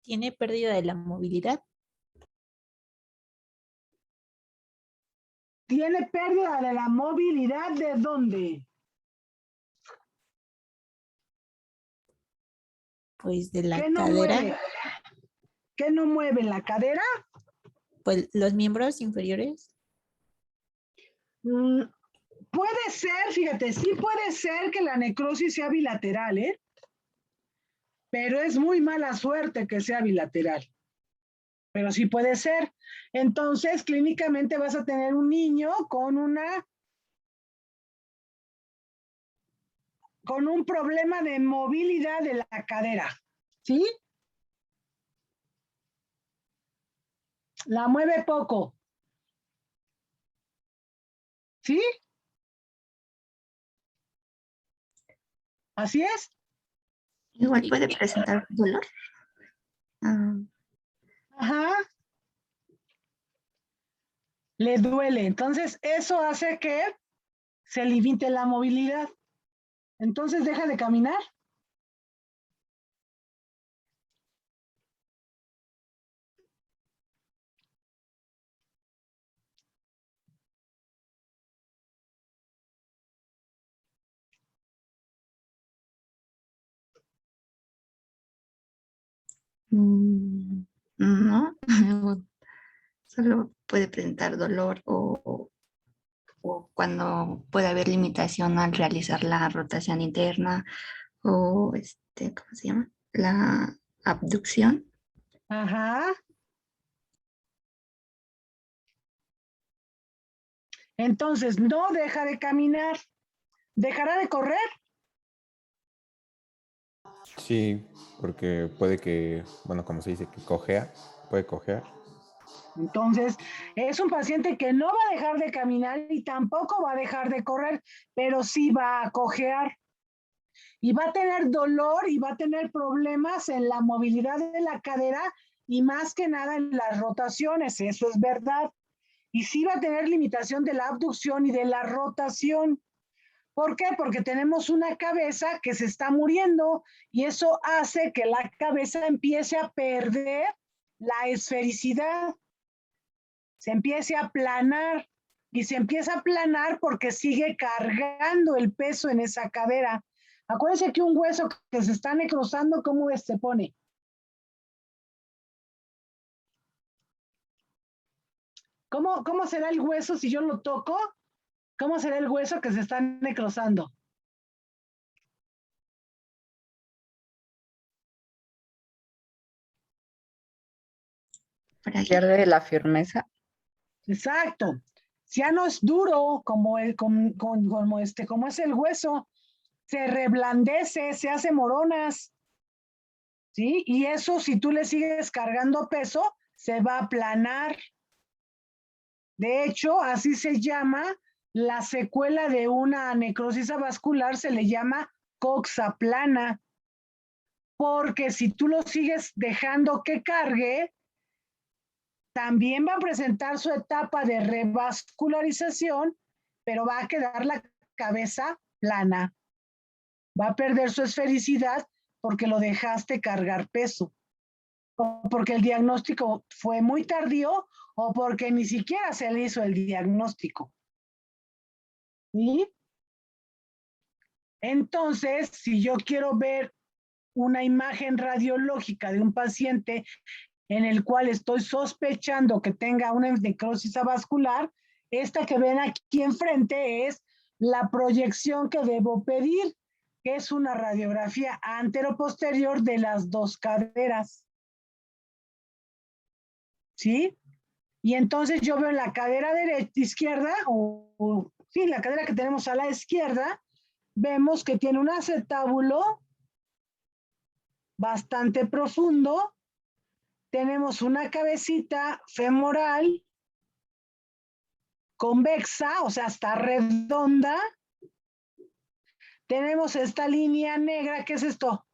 tiene pérdida de la movilidad. ¿Tiene pérdida de la movilidad de dónde? Pues de la ¿Qué no cadera, mueve? ¿Qué no mueve? ¿La cadera? pues los miembros inferiores. Puede ser, fíjate, sí puede ser que la necrosis sea bilateral, ¿eh? Pero es muy mala suerte que sea bilateral. Pero sí puede ser. Entonces, clínicamente vas a tener un niño con un problema de movilidad de la cadera, ¿sí? La mueve poco. ¿Sí? ¿Así es? Igual puede presentar dolor. Ah, Ajá. Le duele. Entonces, eso hace que se limite la movilidad. Entonces, deja de caminar. no, solo puede presentar dolor o cuando puede haber limitación al realizar la rotación interna o ¿cómo se llama? La abducción. Ajá. Entonces, no deja de caminar. ¿Dejará de correr? Sí, porque puede que, bueno, como se dice, que cojea, puede cojear. Entonces, es un paciente que no va a dejar de caminar y tampoco va a dejar de correr, pero sí va a cojear. Y va a tener dolor y va a tener problemas en la movilidad de la cadera y más que nada en las rotaciones, eso es verdad. Y sí va a tener limitación de la abducción y de la rotación. ¿Por qué? Porque tenemos una cabeza que se está muriendo y eso hace que la cabeza empiece a perder la esfericidad, se empiece a aplanar y se empieza a aplanar porque sigue cargando el peso en esa cadera. Acuérdense que un hueso que se está necrosando, ¿cómo se pone? ¿Cómo será el hueso si yo lo toco? ¿Cómo será el hueso que se está necrosando? Pierde la firmeza. Exacto. Ya no es duro como es el hueso, se reblandece, se hace moronas, ¿sí? Y eso, si tú le sigues cargando peso, se va a aplanar. De hecho, así se llama la secuela de una necrosis vascular, se le llama coxaplana, porque si tú lo sigues dejando que cargue, también va a presentar su etapa de revascularización, pero va a quedar la cabeza plana. Va a perder su esfericidad porque lo dejaste cargar peso, o porque el diagnóstico fue muy tardío, o porque ni siquiera se le hizo el diagnóstico. ¿Sí? Entonces, si yo quiero ver una imagen radiológica de un paciente en el cual estoy sospechando que tenga una necrosis avascular, esta que ven aquí enfrente es la proyección que debo pedir, que es una radiografía anteroposterior de las dos caderas. ¿Sí? Y entonces yo veo en la cadera derecha, izquierda, sí, la cadera que tenemos a la izquierda, vemos que tiene un acetábulo bastante profundo. Tenemos una cabecita femoral convexa, o sea, está redonda. Tenemos esta línea negra, ¿qué es esto?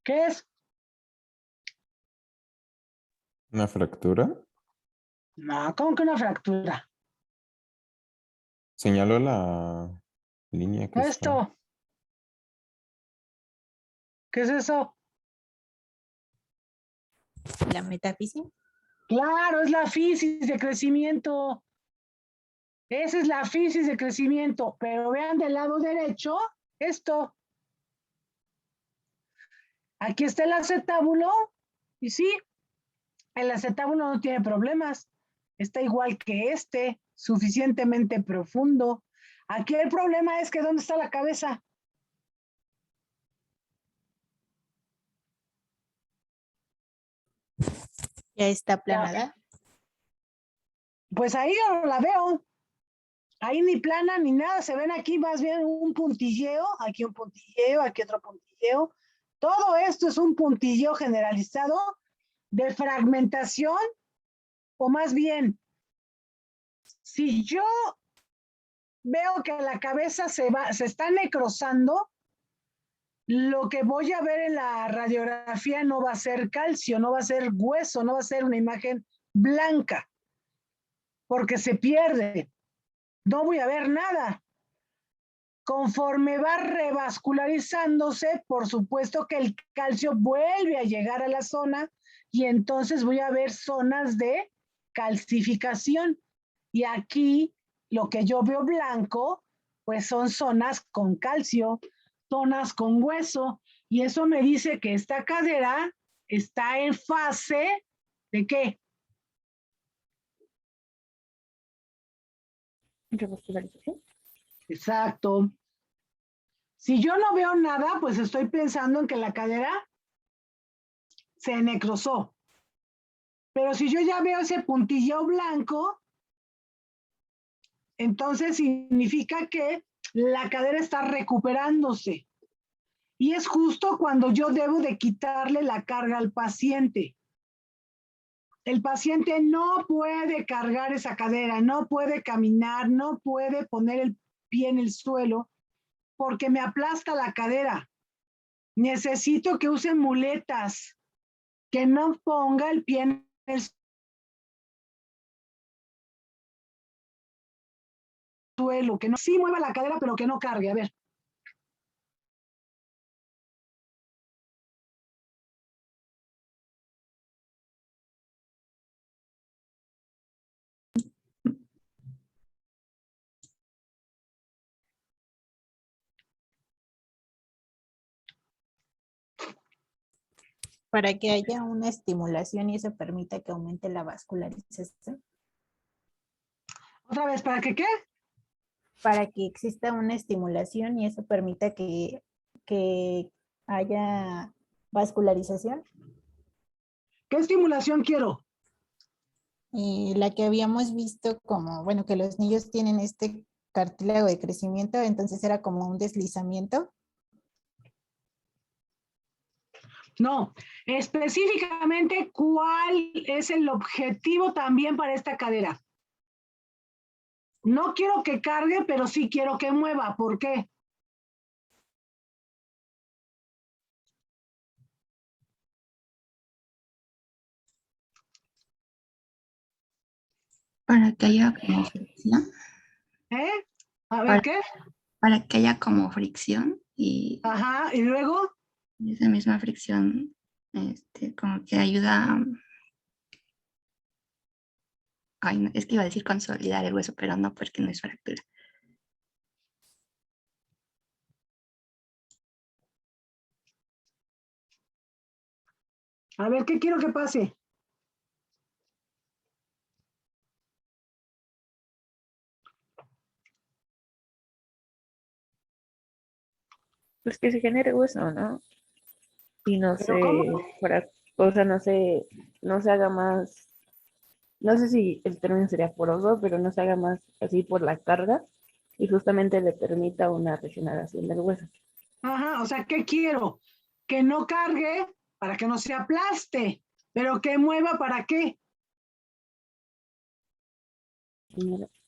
¿Qué es? ¿Una fractura? No, ¿cómo que una fractura? Señaló la línea que está. Esto. ¿Qué es eso? La metafísica. Claro, es la fisis de crecimiento. Esa es la fisis de crecimiento. Pero vean del lado derecho esto. Aquí está el acetábulo. Y sí, el acetábulo no tiene problemas. Está igual que este, suficientemente profundo. Aquí el problema es que ¿dónde está la cabeza? Ya está aplanada. Pues ahí yo no la veo. Ahí ni plana ni nada. Se ven aquí más bien un puntilleo. Aquí un puntilleo, aquí otro puntilleo. Todo esto es un puntilleo generalizado de fragmentación, o más bien, si yo veo que la cabeza se está necrosando, lo que voy a ver en la radiografía no va a ser calcio, no va a ser hueso, no va a ser una imagen blanca, porque se pierde. No voy a ver nada. Conforme va revascularizándose, por supuesto que el calcio vuelve a llegar a la zona y entonces voy a ver zonas de calcificación. Y aquí lo que yo veo blanco, pues son zonas con calcio, zonas con hueso, y eso me dice que esta cadera está en fase ¿de qué? Revascularización. Exacto. Si yo no veo nada, pues estoy pensando en que la cadera se necrosó. Pero si yo ya veo ese puntillo blanco, entonces significa que la cadera está recuperándose. Y es justo cuando yo debo de quitarle la carga al paciente. El paciente no puede cargar esa cadera, no puede caminar, no puede poner el pie en el suelo porque me aplasta la cadera. Necesito que use muletas, que no ponga el pie en el suelo, que no sí mueva la cadera, pero que no cargue. A ver. Para que haya una estimulación y eso permita que aumente la vascularización. Otra vez, ¿para qué qué? Para que exista una estimulación y eso permita que haya vascularización. ¿Qué estimulación quiero? La que habíamos visto como, bueno, que los niños tienen este cartílago de crecimiento, entonces era como un deslizamiento. No, específicamente, ¿cuál es el objetivo también para esta cadera? No quiero que cargue, pero sí quiero que mueva. ¿Por qué? Para que haya como fricción. ¿Eh? A ver, ¿qué? Para que haya como fricción y Ajá, y luego. esa misma fricción como que ayuda Ay, no, es que iba a decir consolidar el hueso, pero no, porque no es fractura. A ver, ¿qué quiero que pase? Pues que se genere hueso, ¿no? Y no ¿Pero se, cómo? o sea, no se haga más, no sé si el término sería poroso, pero no se haga más así por la carga y justamente le permita una regeneración del hueso. Ajá, o sea, ¿qué quiero? Que no cargue para que no se aplaste, pero que mueva ¿para qué?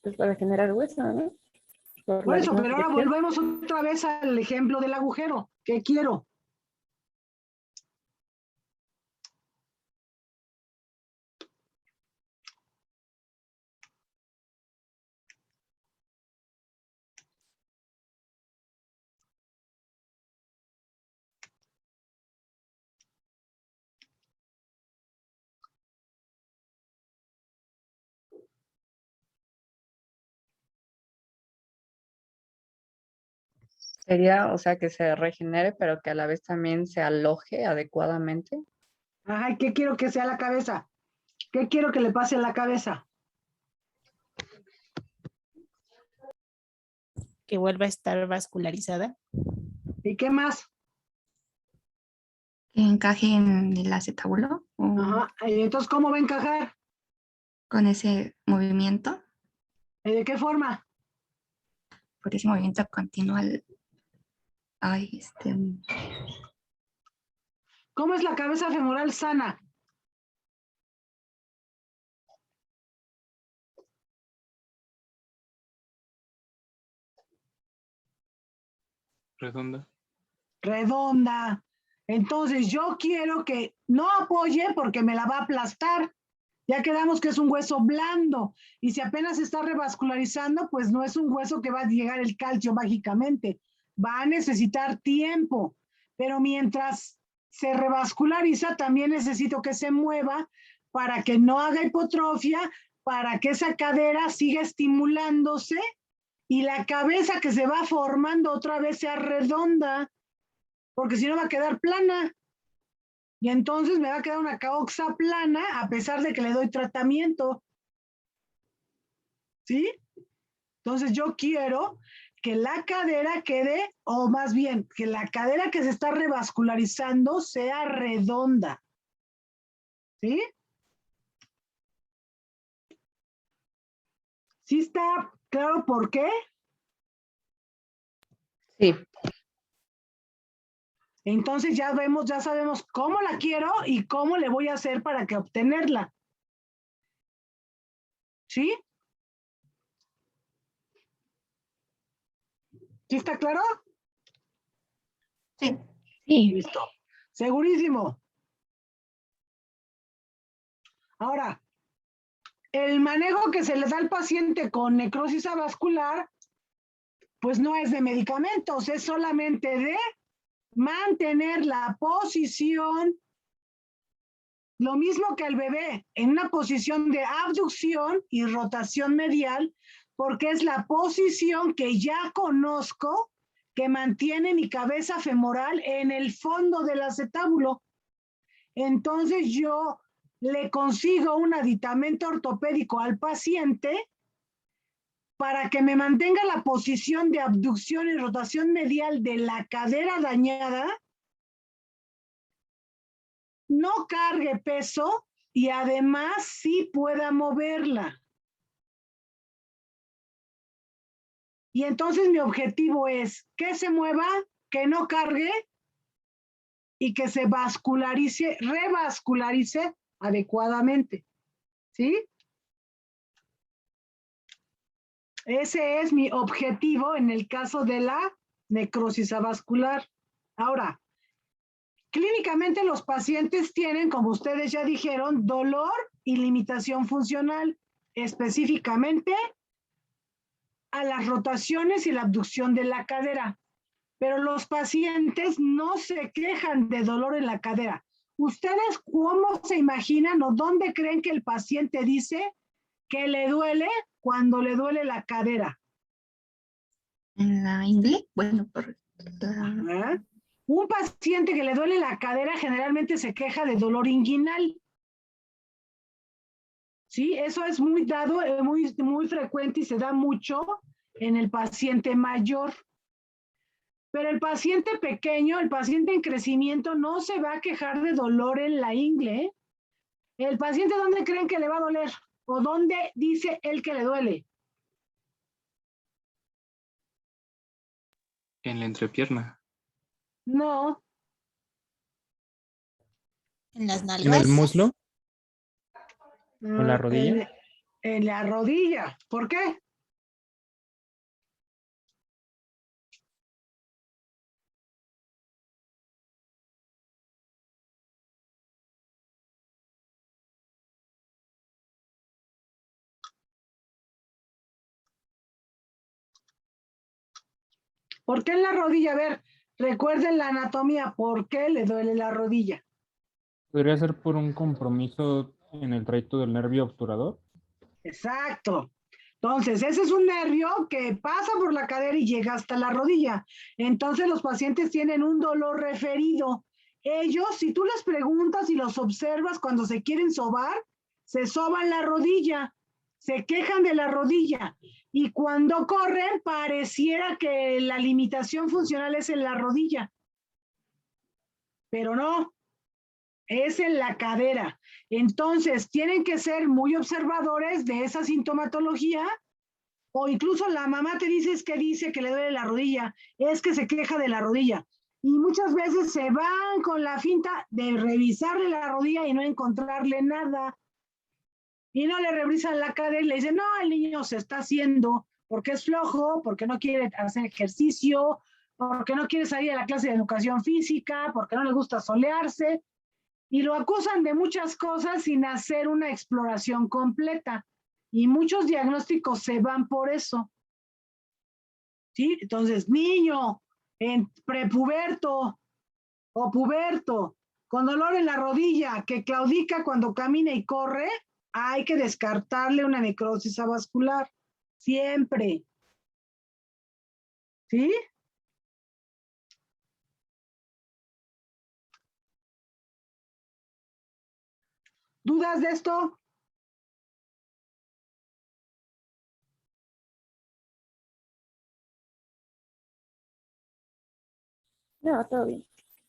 Pues para generar hueso, ¿no? Por Por la eso, misma pero ahora fricción. volvemos otra vez al ejemplo del agujero. ¿Qué quiero? Sería, o sea, que se regenere, pero que a la vez también se aloje adecuadamente. Ajá, ¿y qué quiero que sea la cabeza? ¿Qué quiero que le pase a la cabeza? Que vuelva a estar vascularizada. ¿Y qué más? Que encaje en el acetábulo o Ajá, y entonces, ¿cómo va a encajar? con ese movimiento, ¿De qué forma? por ese movimiento continuo. Ay, ¿Cómo es la cabeza femoral sana? redonda. Redonda. Entonces, yo quiero que no apoye porque me la va a aplastar. Ya quedamos que es un hueso blando y si apenas está revascularizando, pues no es un hueso que va a llegar el calcio mágicamente. Va a necesitar tiempo, pero mientras se revasculariza, también necesito que se mueva para que no haga hipotrofia, para que esa cadera siga estimulándose y la cabeza que se va formando otra vez sea redonda, porque si no va a quedar plana. Y entonces me va a quedar una coxa plana a pesar de que le doy tratamiento. ¿Sí? Entonces yo quiero que la cadera quede, o más bien, que la cadera que se está revascularizando sea redonda. ¿Sí? ¿Sí está claro por qué? Sí. Entonces ya vemos, ya sabemos cómo la quiero y cómo le voy a hacer para que obtenerla. ¿Sí? ¿Sí está claro? Sí. Sí. Listo. Segurísimo. Ahora, el manejo que se le da al paciente con necrosis avascular, pues no es de medicamentos, es solamente de mantener la posición, lo mismo que el bebé, en una posición de abducción y rotación medial, porque es la posición que ya conozco que mantiene mi cabeza femoral en el fondo del acetábulo. Entonces yo le consigo un aditamento ortopédico al paciente para que me mantenga la posición de abducción y rotación medial de la cadera dañada, no cargue peso y además sí pueda moverla. Y entonces mi objetivo es que se mueva, que no cargue y que se vascularice, revascularice adecuadamente. ¿Sí? Ese es mi objetivo en el caso de la necrosis avascular. Ahora, clínicamente los pacientes tienen, como ustedes ya dijeron, dolor y limitación funcional, específicamente a las rotaciones y la abducción de la cadera. Pero los pacientes no se quejan de dolor en la cadera. ¿Ustedes cómo se imaginan o dónde creen que el paciente dice que le duele cuando le duele la cadera. En la ingle, bueno, por Ajá. Un paciente que le duele la cadera generalmente se queja de dolor inguinal. Sí, eso es muy dado, muy frecuente y se da mucho en el paciente mayor. Pero el paciente pequeño, el paciente en crecimiento, no se va a quejar de dolor en la ingle. ¿El paciente dónde creen que le va a doler? ¿O dónde dice él que le duele? En la entrepierna. No. En las ¿En el nalgas. muslo? ¿O la rodilla? En la rodilla. ¿Por qué? ¿Por qué en la rodilla? A ver, recuerden la anatomía. ¿Por qué le duele la rodilla? ¿Podría ser por un compromiso en el trayecto del nervio obturador? Exacto. Entonces, ese es un nervio que pasa por la cadera y llega hasta la rodilla. Entonces, los pacientes tienen un dolor referido. Ellos, si tú les preguntas y los observas cuando se quieren sobar, se soban la rodilla, se quejan de la rodilla. Y cuando corren, pareciera que la limitación funcional es en la rodilla. Pero no, es en la cadera. Entonces, tienen que ser muy observadores de esa sintomatología, o incluso la mamá te dice que dice que le duele la rodilla, es que se queja de la rodilla. Y muchas veces se van con la finta de revisarle la rodilla y no encontrarle nada. Y no le revisan la cadera y le dicen, no, el niño se está haciendo porque es flojo, porque no quiere hacer ejercicio, porque no quiere salir a la clase de educación física, porque no le gusta solearse. Y lo acusan de muchas cosas sin hacer una exploración completa. Y muchos diagnósticos se van por eso. ¿Sí? Entonces, niño en prepuberto o puberto con dolor en la rodilla que claudica cuando camina y corre, hay que descartarle una necrosis avascular. Siempre. ¿Sí? ¿Dudas de esto? No, todo bien.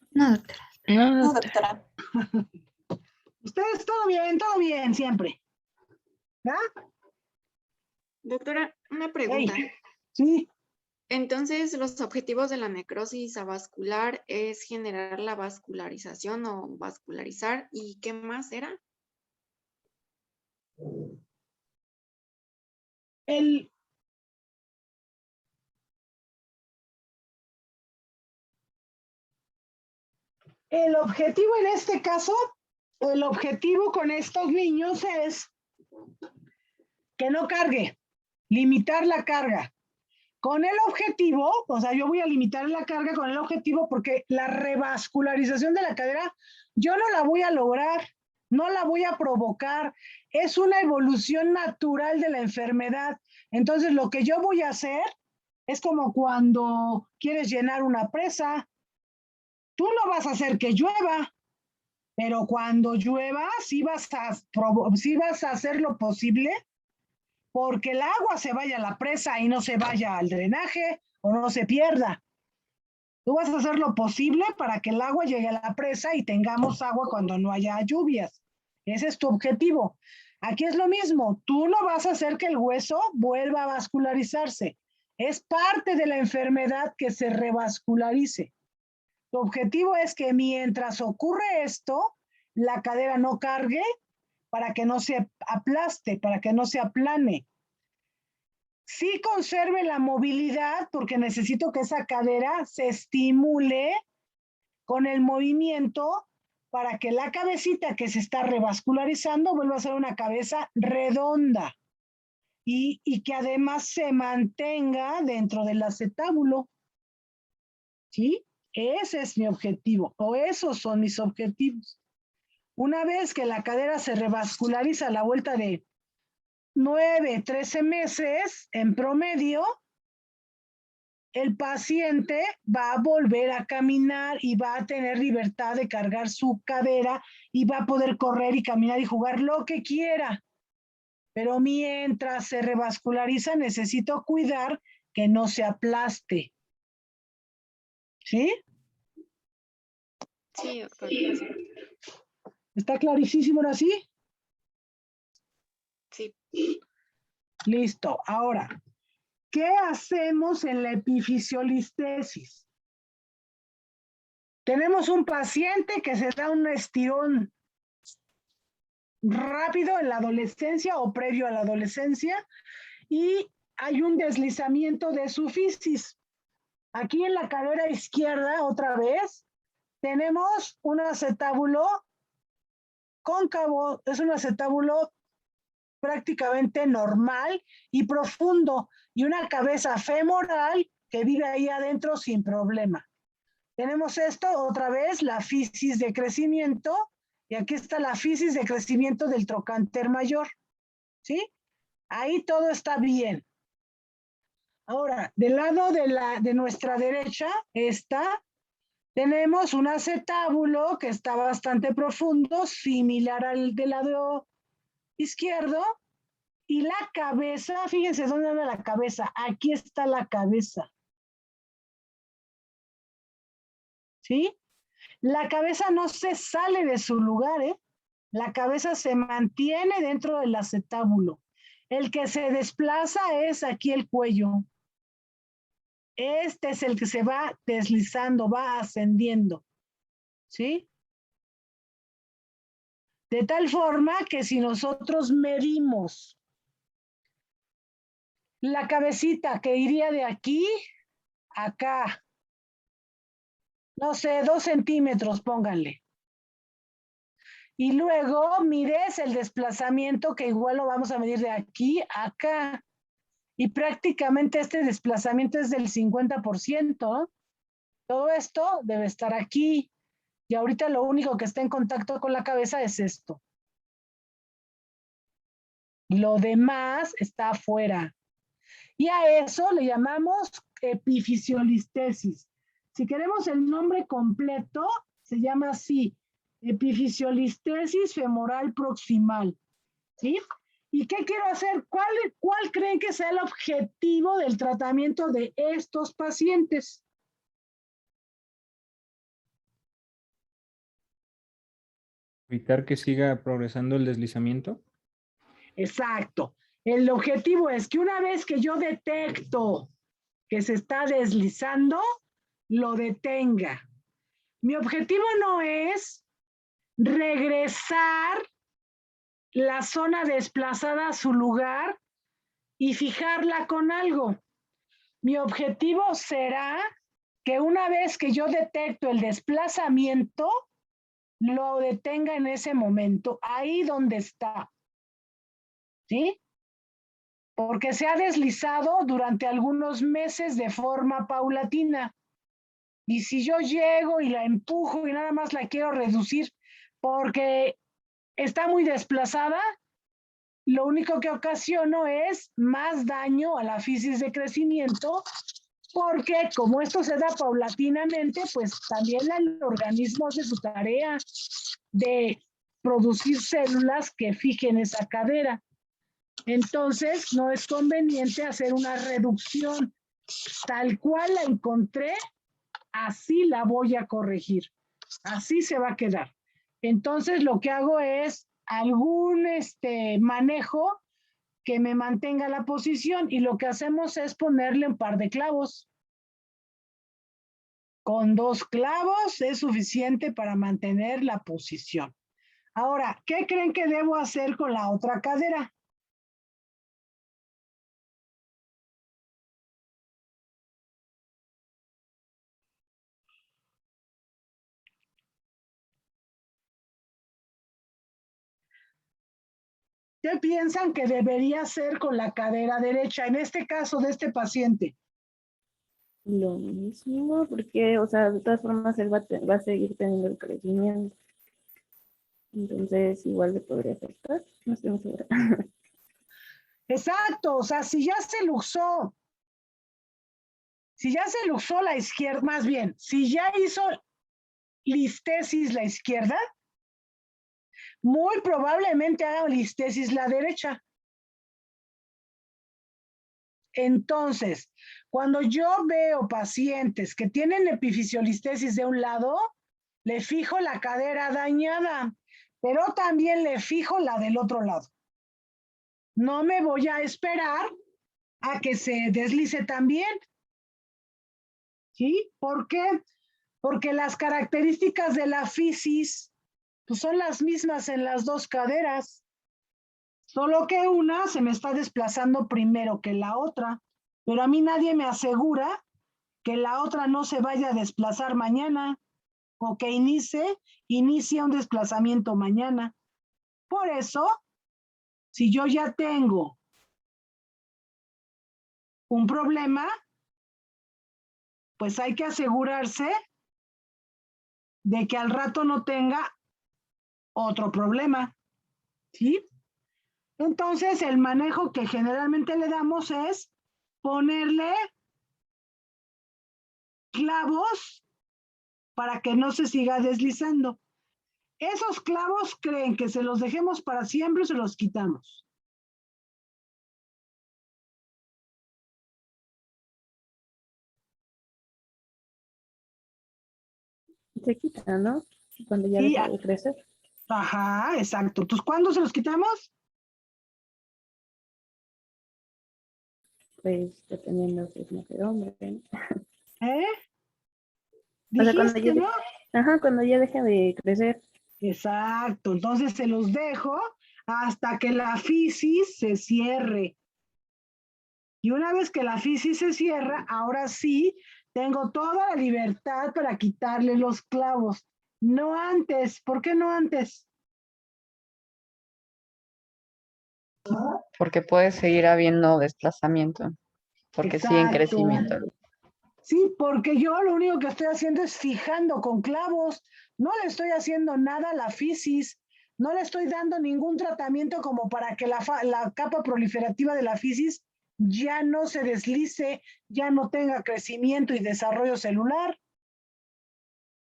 No, doctora. No, doctora. Ustedes todo bien, siempre. ¿verdad? Doctora, una pregunta. Hey, sí. Entonces, los objetivos de la necrosis avascular es generar la vascularización o vascularizar. ¿Y qué más era? El objetivo en este caso, el objetivo con estos niños es que no cargue, limitar la carga. Con el objetivo, o sea, yo voy a limitar la carga con el objetivo porque la revascularización de la cadera, yo no la voy a lograr, no la voy a provocar. Es una evolución natural de la enfermedad. Entonces, lo que yo voy a hacer es como cuando quieres llenar una presa. Tú no vas a hacer que llueva, pero cuando llueva, sí vas a hacer lo posible porque el agua se vaya a la presa y no se vaya al drenaje o no se pierda. Tú vas a hacer lo posible para que el agua llegue a la presa y tengamos agua cuando no haya lluvias. Ese es tu objetivo. Aquí es lo mismo. Tú no vas a hacer que el hueso vuelva a vascularizarse. Es parte de la enfermedad que se revascularice. Tu objetivo es que mientras ocurre esto, la cadera no cargue para que no se aplaste, para que no se aplane. Sí conserve la movilidad porque necesito que esa cadera se estimule con el movimiento para que la cabecita que se está revascularizando vuelva a ser una cabeza redonda y que además se mantenga dentro del acetábulo. ¿Sí? Ese es mi objetivo, o esos son mis objetivos. Una vez que la cadera se revasculariza a la vuelta de 9, 13 meses en promedio, el paciente va a volver a caminar y va a tener libertad de cargar su cadera y va a poder correr y caminar y jugar lo que quiera. Pero mientras se revasculariza, necesito cuidar que no se aplaste. ¿Sí? Sí, doctor. ¿Está clarísimo ahora sí? Sí. Listo. Ahora, ¿qué hacemos en la epifisiolistesis? Tenemos un paciente que se da un estirón rápido en la adolescencia o previo a la adolescencia y hay un deslizamiento de su fisis. Aquí en la cadera izquierda, otra vez, tenemos un acetábulo cóncavo, es un acetábulo prácticamente normal y profundo y una cabeza femoral que vive ahí adentro sin problema. Tenemos esto, otra vez, la fisis de crecimiento, y aquí está la fisis de crecimiento del trocánter mayor, ¿sí? Ahí todo está bien. Ahora, del lado de nuestra derecha tenemos un acetábulo que está bastante profundo, similar al del lado izquierdo, y la cabeza, fíjense dónde anda la cabeza, aquí está la cabeza. ¿Sí? La cabeza no se sale de su lugar, ¿eh? La cabeza se mantiene dentro del acetábulo. El que se desplaza es aquí el cuello. Este es el que se va deslizando, va ascendiendo. ¿Sí? De tal forma que si nosotros medimos la cabecita que iría de aquí a acá, no sé, 2 centímetros, pónganle. Y luego mides el desplazamiento que igual lo vamos a medir de aquí a acá. Y prácticamente este desplazamiento es del 50%. Todo esto debe estar aquí. Y ahorita lo único que está en contacto con la cabeza es esto. Lo demás está afuera. Y a eso le llamamos epifisiolistesis. Si queremos el nombre completo, se llama así, epifisiolistesis femoral proximal. ¿Sí? ¿Y qué quiero hacer? ¿Cuál creen que sea el objetivo del tratamiento de estos pacientes? Evitar que siga progresando el deslizamiento. Exacto. El objetivo es que una vez que yo detecto que se está deslizando, lo detenga. Mi objetivo no es regresar la zona desplazada a su lugar y fijarla con algo. Mi objetivo será que una vez que yo detecto el desplazamiento, lo detenga en ese momento, ahí donde está. ¿Sí? Porque se ha deslizado durante algunos meses de forma paulatina. Y si yo llego y la empujo y nada más la quiero reducir porque está muy desplazada, lo único que ocasiono es más daño a la fisis de crecimiento, porque como esto se da paulatinamente, pues también el organismo hace su tarea de producir células que fijen esa cadera. Entonces, no es conveniente hacer una reducción. Tal cual la encontré, así la voy a corregir. Así se va a quedar. Entonces, lo que hago es algún manejo que me mantenga la posición y lo que hacemos es ponerle un par de clavos. Con 2 clavos es suficiente para mantener la posición. Ahora, ¿qué creen que debo hacer con la otra cadera? ¿Qué piensan que debería hacer con la cadera derecha? En este caso de este paciente. Lo mismo, porque, o sea, de todas formas él va a seguir teniendo el crecimiento. Entonces, igual le podría afectar, no estoy muy segura. Exacto, o sea, si ya se luxó la izquierda, más bien, si ya hizo listesis la izquierda, muy probablemente haga listesis la derecha. Entonces, cuando yo veo pacientes que tienen epifisiolistesis de un lado, le fijo la cadera dañada, pero también le fijo la del otro lado. No me voy a esperar a que se deslice también. ¿Sí? ¿Por qué? Porque las características de la fisis pues, son las mismas en las dos caderas, solo que una se me está desplazando primero que la otra, pero a mí nadie me asegura que la otra no se vaya a desplazar mañana o que inicie un desplazamiento mañana. Por eso, si yo ya tengo un problema, pues hay que asegurarse de que al rato no tenga otro problema, ¿sí? Entonces, el manejo que generalmente le damos es ponerle clavos para que no se siga deslizando. Esos clavos creen que se los dejemos para siempre o se los quitamos. Se quita, ¿no? Cuando ya Sí, deja de crecer. ajá, exacto. Entonces, ¿cuándo se los quitamos? Pues dependiendo si es mujer o hombre, ¿no? ¿Eh? O sea, cuando Dijiste, ¿no? Ajá, cuando ya deje de crecer. Exacto. Entonces se los dejo hasta que la fisis se cierre. Y una vez que la fisis se cierra, ahora sí, tengo toda la libertad para quitarle los clavos. No antes. ¿Por qué no antes? Porque puede seguir habiendo desplazamiento, porque sigue en Exacto. crecimiento. Sí, porque yo lo único que estoy haciendo es fijando con clavos. No le estoy haciendo nada a la fisis. No le estoy dando ningún tratamiento como para que la capa proliferativa de la fisis ya no se deslice, ya no tenga crecimiento y desarrollo celular.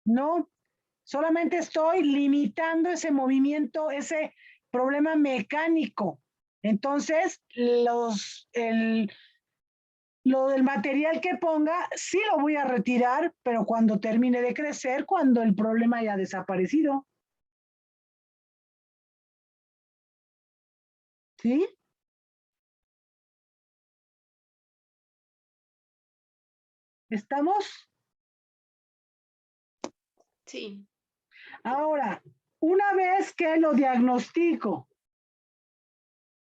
No, solamente estoy limitando ese movimiento, ese problema mecánico. Entonces, lo del material que ponga, sí lo voy a retirar, pero cuando termine de crecer, cuando el problema haya desaparecido. ¿Sí? ¿Estamos? Sí. Ahora, una vez que lo diagnostico,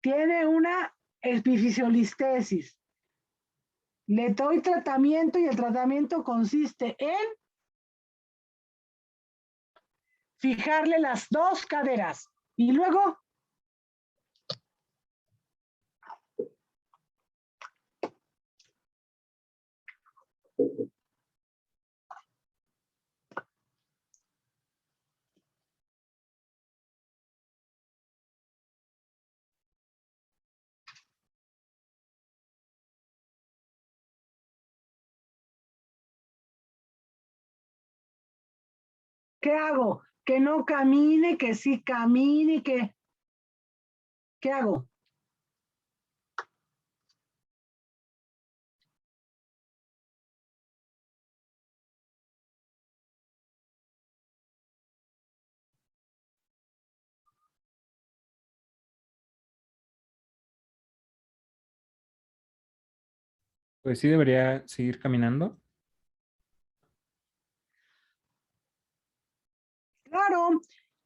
tiene una epifisiolistesis, le doy tratamiento y el tratamiento consiste en fijarle las dos caderas y luego ¿qué hago? Que no camine, que sí camine, que ¿qué hago? Pues sí debería seguir caminando. Claro,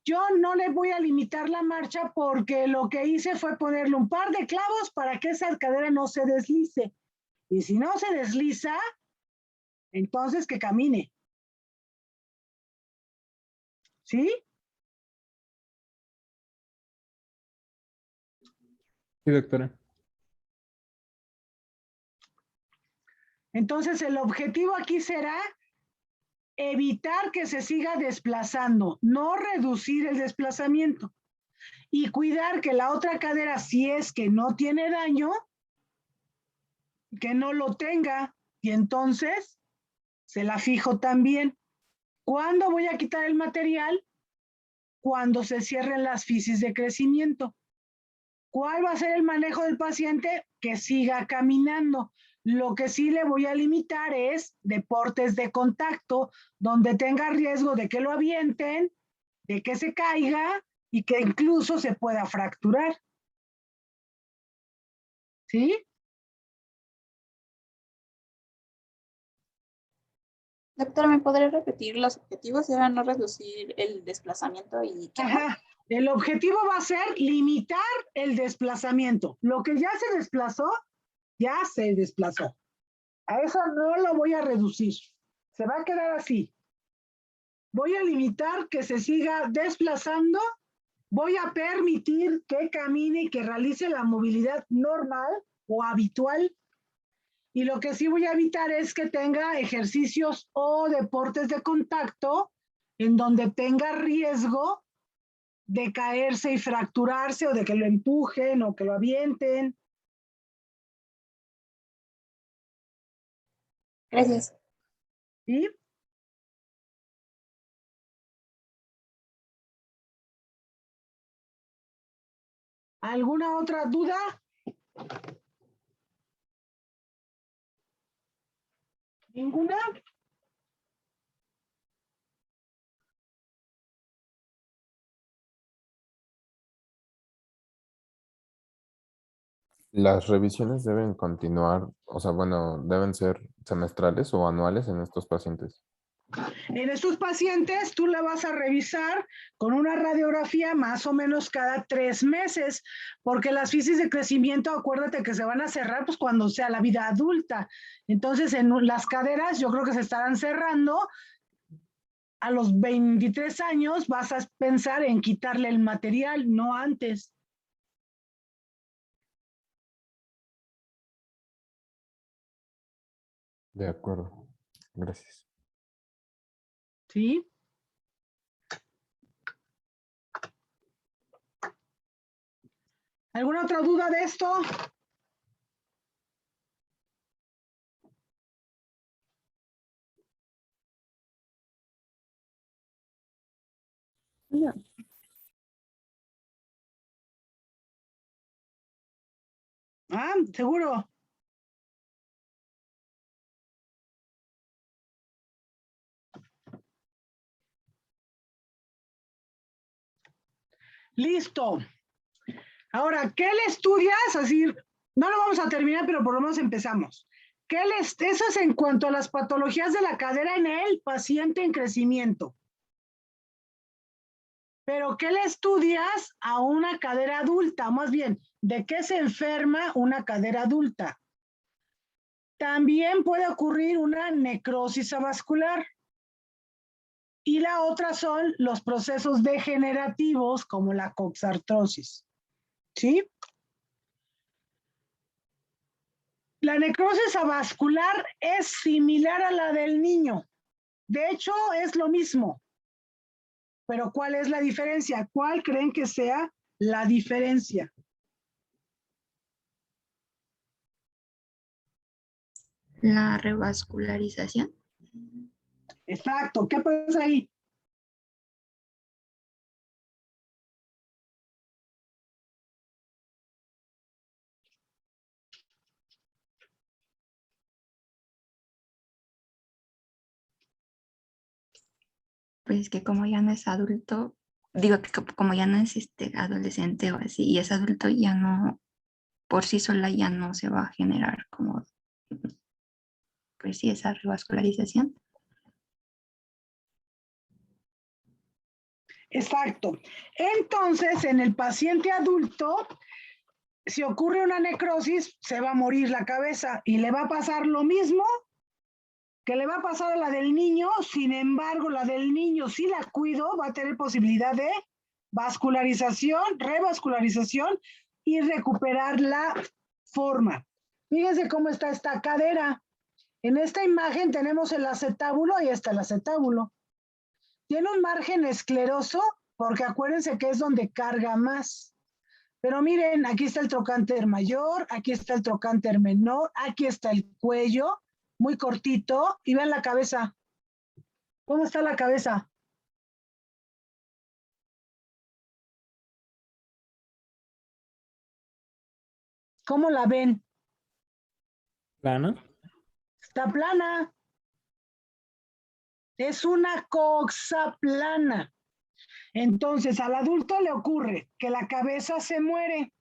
yo no le voy a limitar la marcha porque lo que hice fue ponerle un par de clavos para que esa cadera no se deslice. Y si no se desliza, entonces que camine. ¿Sí? Sí, doctora. Entonces el objetivo aquí será evitar que se siga desplazando, no reducir el desplazamiento. y cuidar que la otra cadera, si es que no tiene daño, que no lo tenga, y entonces se la fijo también. ¿Cuándo voy a quitar el material? Cuando se cierren las fisis de crecimiento. ¿Cuál va a ser el manejo del paciente? Que siga caminando. Lo que sí le voy a limitar es deportes de contacto, donde tenga riesgo de que lo avienten, de que se caiga y que incluso se pueda fracturar. ¿Sí? Doctora, ¿me podría repetir los objetivos? Era no reducir el desplazamiento y ¿qué más? Ajá. El objetivo va a ser limitar el desplazamiento. Lo que ya se desplazó, ya se desplazó. A eso no lo voy a reducir. Se va a quedar así. Voy a limitar que se siga desplazando. Voy a permitir que camine y que realice la movilidad normal o habitual. Y lo que sí voy a evitar es que tenga ejercicios o deportes de contacto en donde tenga riesgo de caerse y fracturarse o de que lo empujen o que lo avienten. Gracias. ¿Sí? ¿Alguna otra duda? ¿Ninguna? Las revisiones deben continuar, o sea, bueno, deben ser semestrales o anuales en estos pacientes. En estos pacientes tú la vas a revisar con una radiografía más o menos cada 3 meses, porque las fisis de crecimiento, acuérdate que se van a cerrar pues cuando sea la vida adulta. Entonces en las caderas yo creo que se estarán cerrando. A los 23 años vas a pensar en quitarle el material, no antes. De acuerdo. Gracias. ¿Sí? ¿Alguna otra duda de esto? No. Ah, seguro. Listo. Ahora, ¿qué le estudias? Así, no lo vamos a terminar, pero por lo menos empezamos. Eso es en cuanto a las patologías de la cadera en el paciente en crecimiento. Pero ¿qué le estudias a una cadera adulta? Más bien, ¿de qué se enferma una cadera adulta? También puede ocurrir una necrosis avascular. Y la otra son los procesos degenerativos como la coxartrosis. ¿Sí? La necrosis avascular es similar a la del niño. De hecho, es lo mismo. Pero ¿cuál es la diferencia? ¿Cuál creen que sea la diferencia? La revascularización. Exacto. ¿Qué pasa ahí? Pues que como ya no es adulto, digo que como ya no es adolescente o así, y es adulto, ya no, por sí sola ya no se va a generar como, pues sí, esa revascularización. Exacto. Entonces, en el paciente adulto, si ocurre una necrosis, se va a morir la cabeza y le va a pasar lo mismo que le va a pasar a la del niño. Sin embargo, la del niño, si la cuido, va a tener posibilidad de vascularización, revascularización y recuperar la forma. Fíjense cómo está esta cadera. En esta imagen tenemos el acetábulo y está el acetábulo. Tiene un margen escleroso porque acuérdense que es donde carga más. Pero miren, aquí está el trocánter mayor, aquí está el trocánter menor, aquí está el cuello, muy cortito, y vean la cabeza. ¿Cómo está la cabeza? ¿Cómo la ven? ¿Plana? Está plana. Es una coxa plana. Entonces, al adulto le ocurre que la cabeza se muere.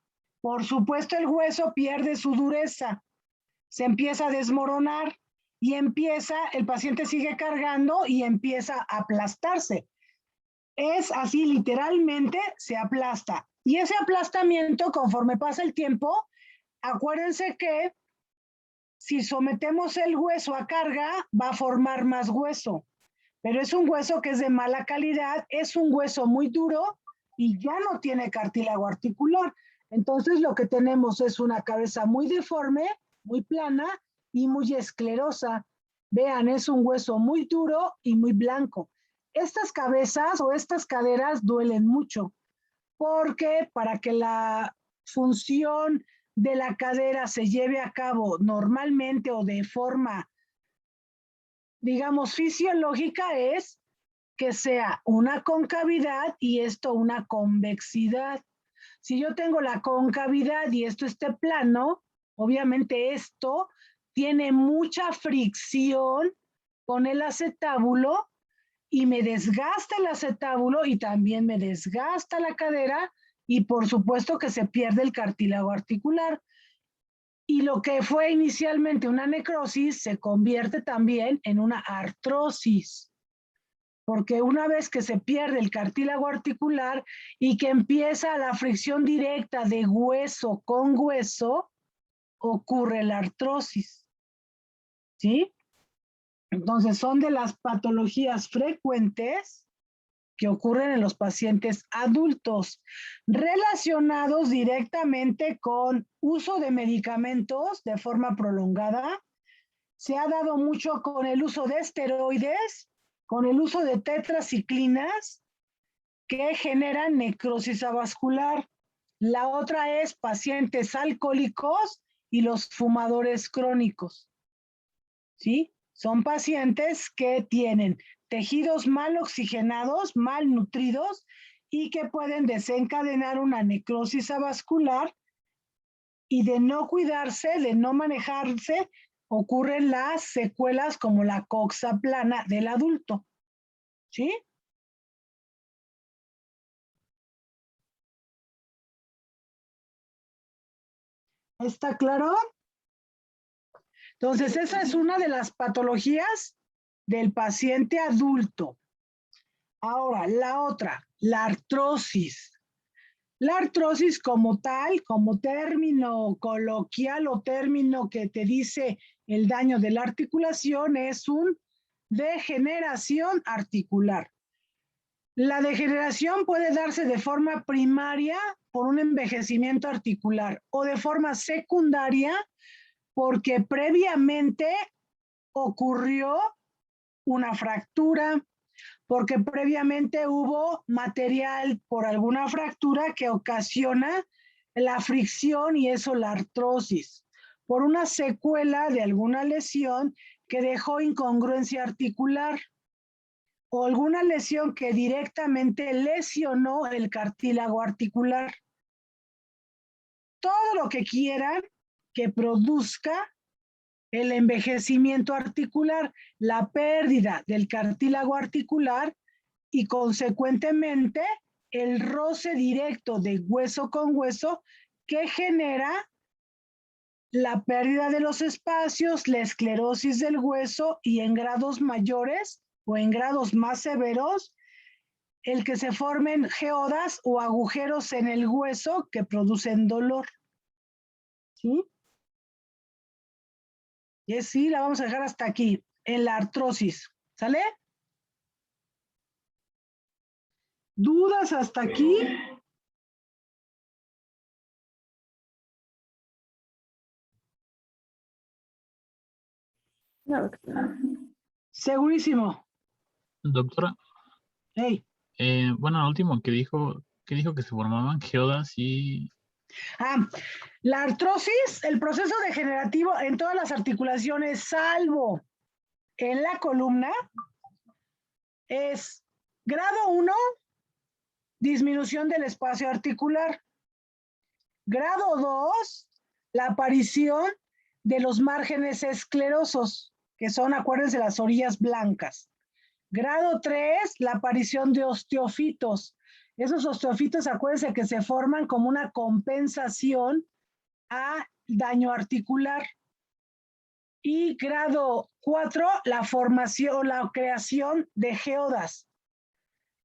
Por supuesto, el hueso pierde su dureza, se empieza a desmoronar y el paciente sigue cargando y empieza a aplastarse. Es así, literalmente se aplasta. Y ese aplastamiento, conforme pasa el tiempo, acuérdense que si sometemos el hueso a carga, va a formar más hueso. Pero es un hueso que es de mala calidad, es un hueso muy duro y ya no tiene cartílago articular. Entonces lo que tenemos es una cabeza muy deforme, muy plana y muy esclerosa. Vean, es un hueso muy duro y muy blanco. Estas cabezas o estas caderas duelen mucho porque para que la función de la cadera se lleve a cabo normalmente o de forma, digamos, fisiológica es que sea una concavidad y esto una convexidad. Si yo tengo la concavidad y esto esté plano, obviamente esto tiene mucha fricción con el acetábulo y me desgasta el acetábulo y también me desgasta la cadera y por supuesto que se pierde el cartílago articular. Y lo que fue inicialmente una necrosis se convierte también en una artrosis, porque una vez que se pierde el cartílago articular y que empieza la fricción directa de hueso con hueso, ocurre la artrosis. ¿Sí? Entonces son de las patologías frecuentes que ocurren en los pacientes adultos, relacionados directamente con uso de medicamentos de forma prolongada. Se ha dado mucho con el uso de esteroides, con el uso de tetraciclinas que generan necrosis avascular. La otra es pacientes alcohólicos y los fumadores crónicos. ¿Sí? Son pacientes que tienen tejidos mal oxigenados, mal nutridos y que pueden desencadenar una necrosis avascular y de no cuidarse, de no manejarse, ocurren las secuelas como la coxa plana del adulto. ¿Sí? ¿Está claro? Entonces, esa es una de las patologías del paciente adulto. Ahora, la otra, la artrosis. La artrosis como tal, como término coloquial o término que te dice el daño de la articulación, es un degeneración articular. La degeneración puede darse de forma primaria por un envejecimiento articular o de forma secundaria porque previamente ocurrió una fractura, porque previamente hubo material por alguna fractura que ocasiona la fricción y eso la artrosis, por una secuela de alguna lesión que dejó incongruencia articular o alguna lesión que directamente lesionó el cartílago articular. Todo lo que quieran que produzca el envejecimiento articular, la pérdida del cartílago articular y consecuentemente el roce directo de hueso con hueso que genera la pérdida de los espacios, la esclerosis del hueso y en grados mayores o en grados más severos, el que se formen geodas o agujeros en el hueso que producen dolor. ¿Sí? Y sí, la vamos a dejar hasta aquí, en la artrosis. ¿Sale? ¿Dudas hasta aquí? No, doctora. Segurísimo. Doctora, Hey. Bueno, lo último que dijo que se formaban geodas y... La artrosis, el proceso degenerativo en todas las articulaciones, salvo en la columna, es grado 1, disminución del espacio articular. Grado 2, la aparición de los márgenes esclerosos, que son, acuérdense, las orillas blancas. Grado 3, la aparición de osteofitos. Esos osteofitos, acuérdense que se forman como una compensación a daño articular. Y grado 4, la formación, la creación de geodas,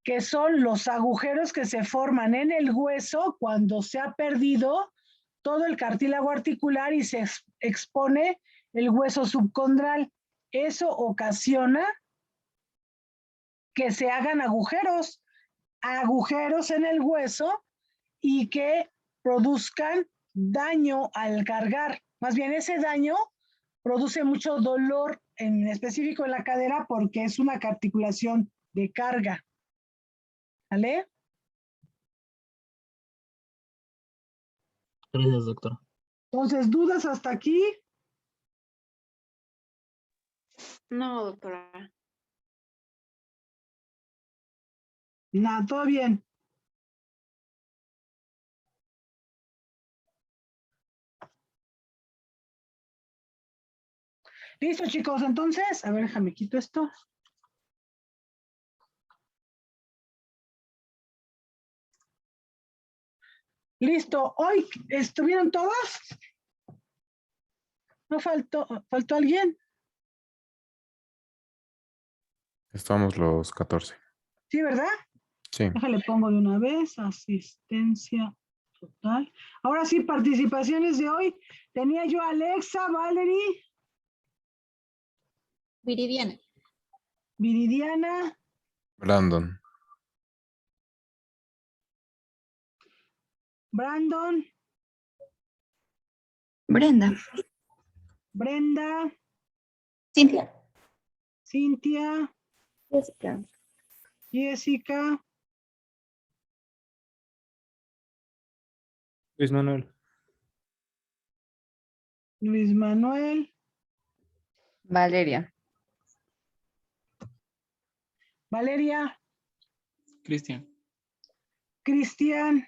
que son los agujeros que se forman en el hueso cuando se ha perdido todo el cartílago articular y se expone el hueso subcondral. Eso ocasiona que se hagan agujeros en el hueso y que produzcan daño al cargar. Más bien, ese daño produce mucho dolor, en específico en la cadera, porque es una articulación de carga. ¿Vale? Gracias, doctora. Entonces, ¿dudas hasta aquí? No, doctora. Nada, todo bien. Listo, chicos, entonces, a ver, déjame quito esto. Listo, hoy estuvieron todos. ¿No faltó alguien? Estamos los 14. Sí, ¿verdad? Sí. Déjale, pongo de una vez, asistencia total. Ahora sí, participaciones de hoy. Tenía yo a Alexa, Valerie. Viridiana. Viridiana. Brandon. Brandon. Brenda. Brenda. Cintia. Cintia. Jessica. Jessica. Luis Manuel. Luis Manuel. Valeria. Valeria. Cristian. Cristian.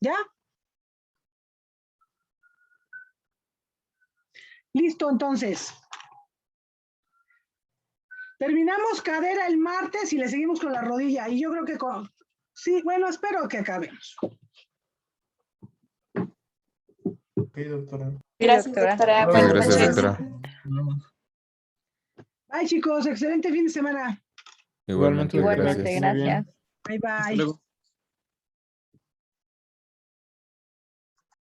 ¿Ya? Listo, entonces. Terminamos cadera el martes y le seguimos con la rodilla. Y yo creo que sí, bueno, espero que acabemos. Ok, doctora. Gracias, doctora. Muchas Buenas gracias, noches. doctora. Bye, chicos. Excelente fin de semana. Igualmente, Igualmente, Igualmente, gracias. muy bien. gracias. Bye, Hasta bye. luego.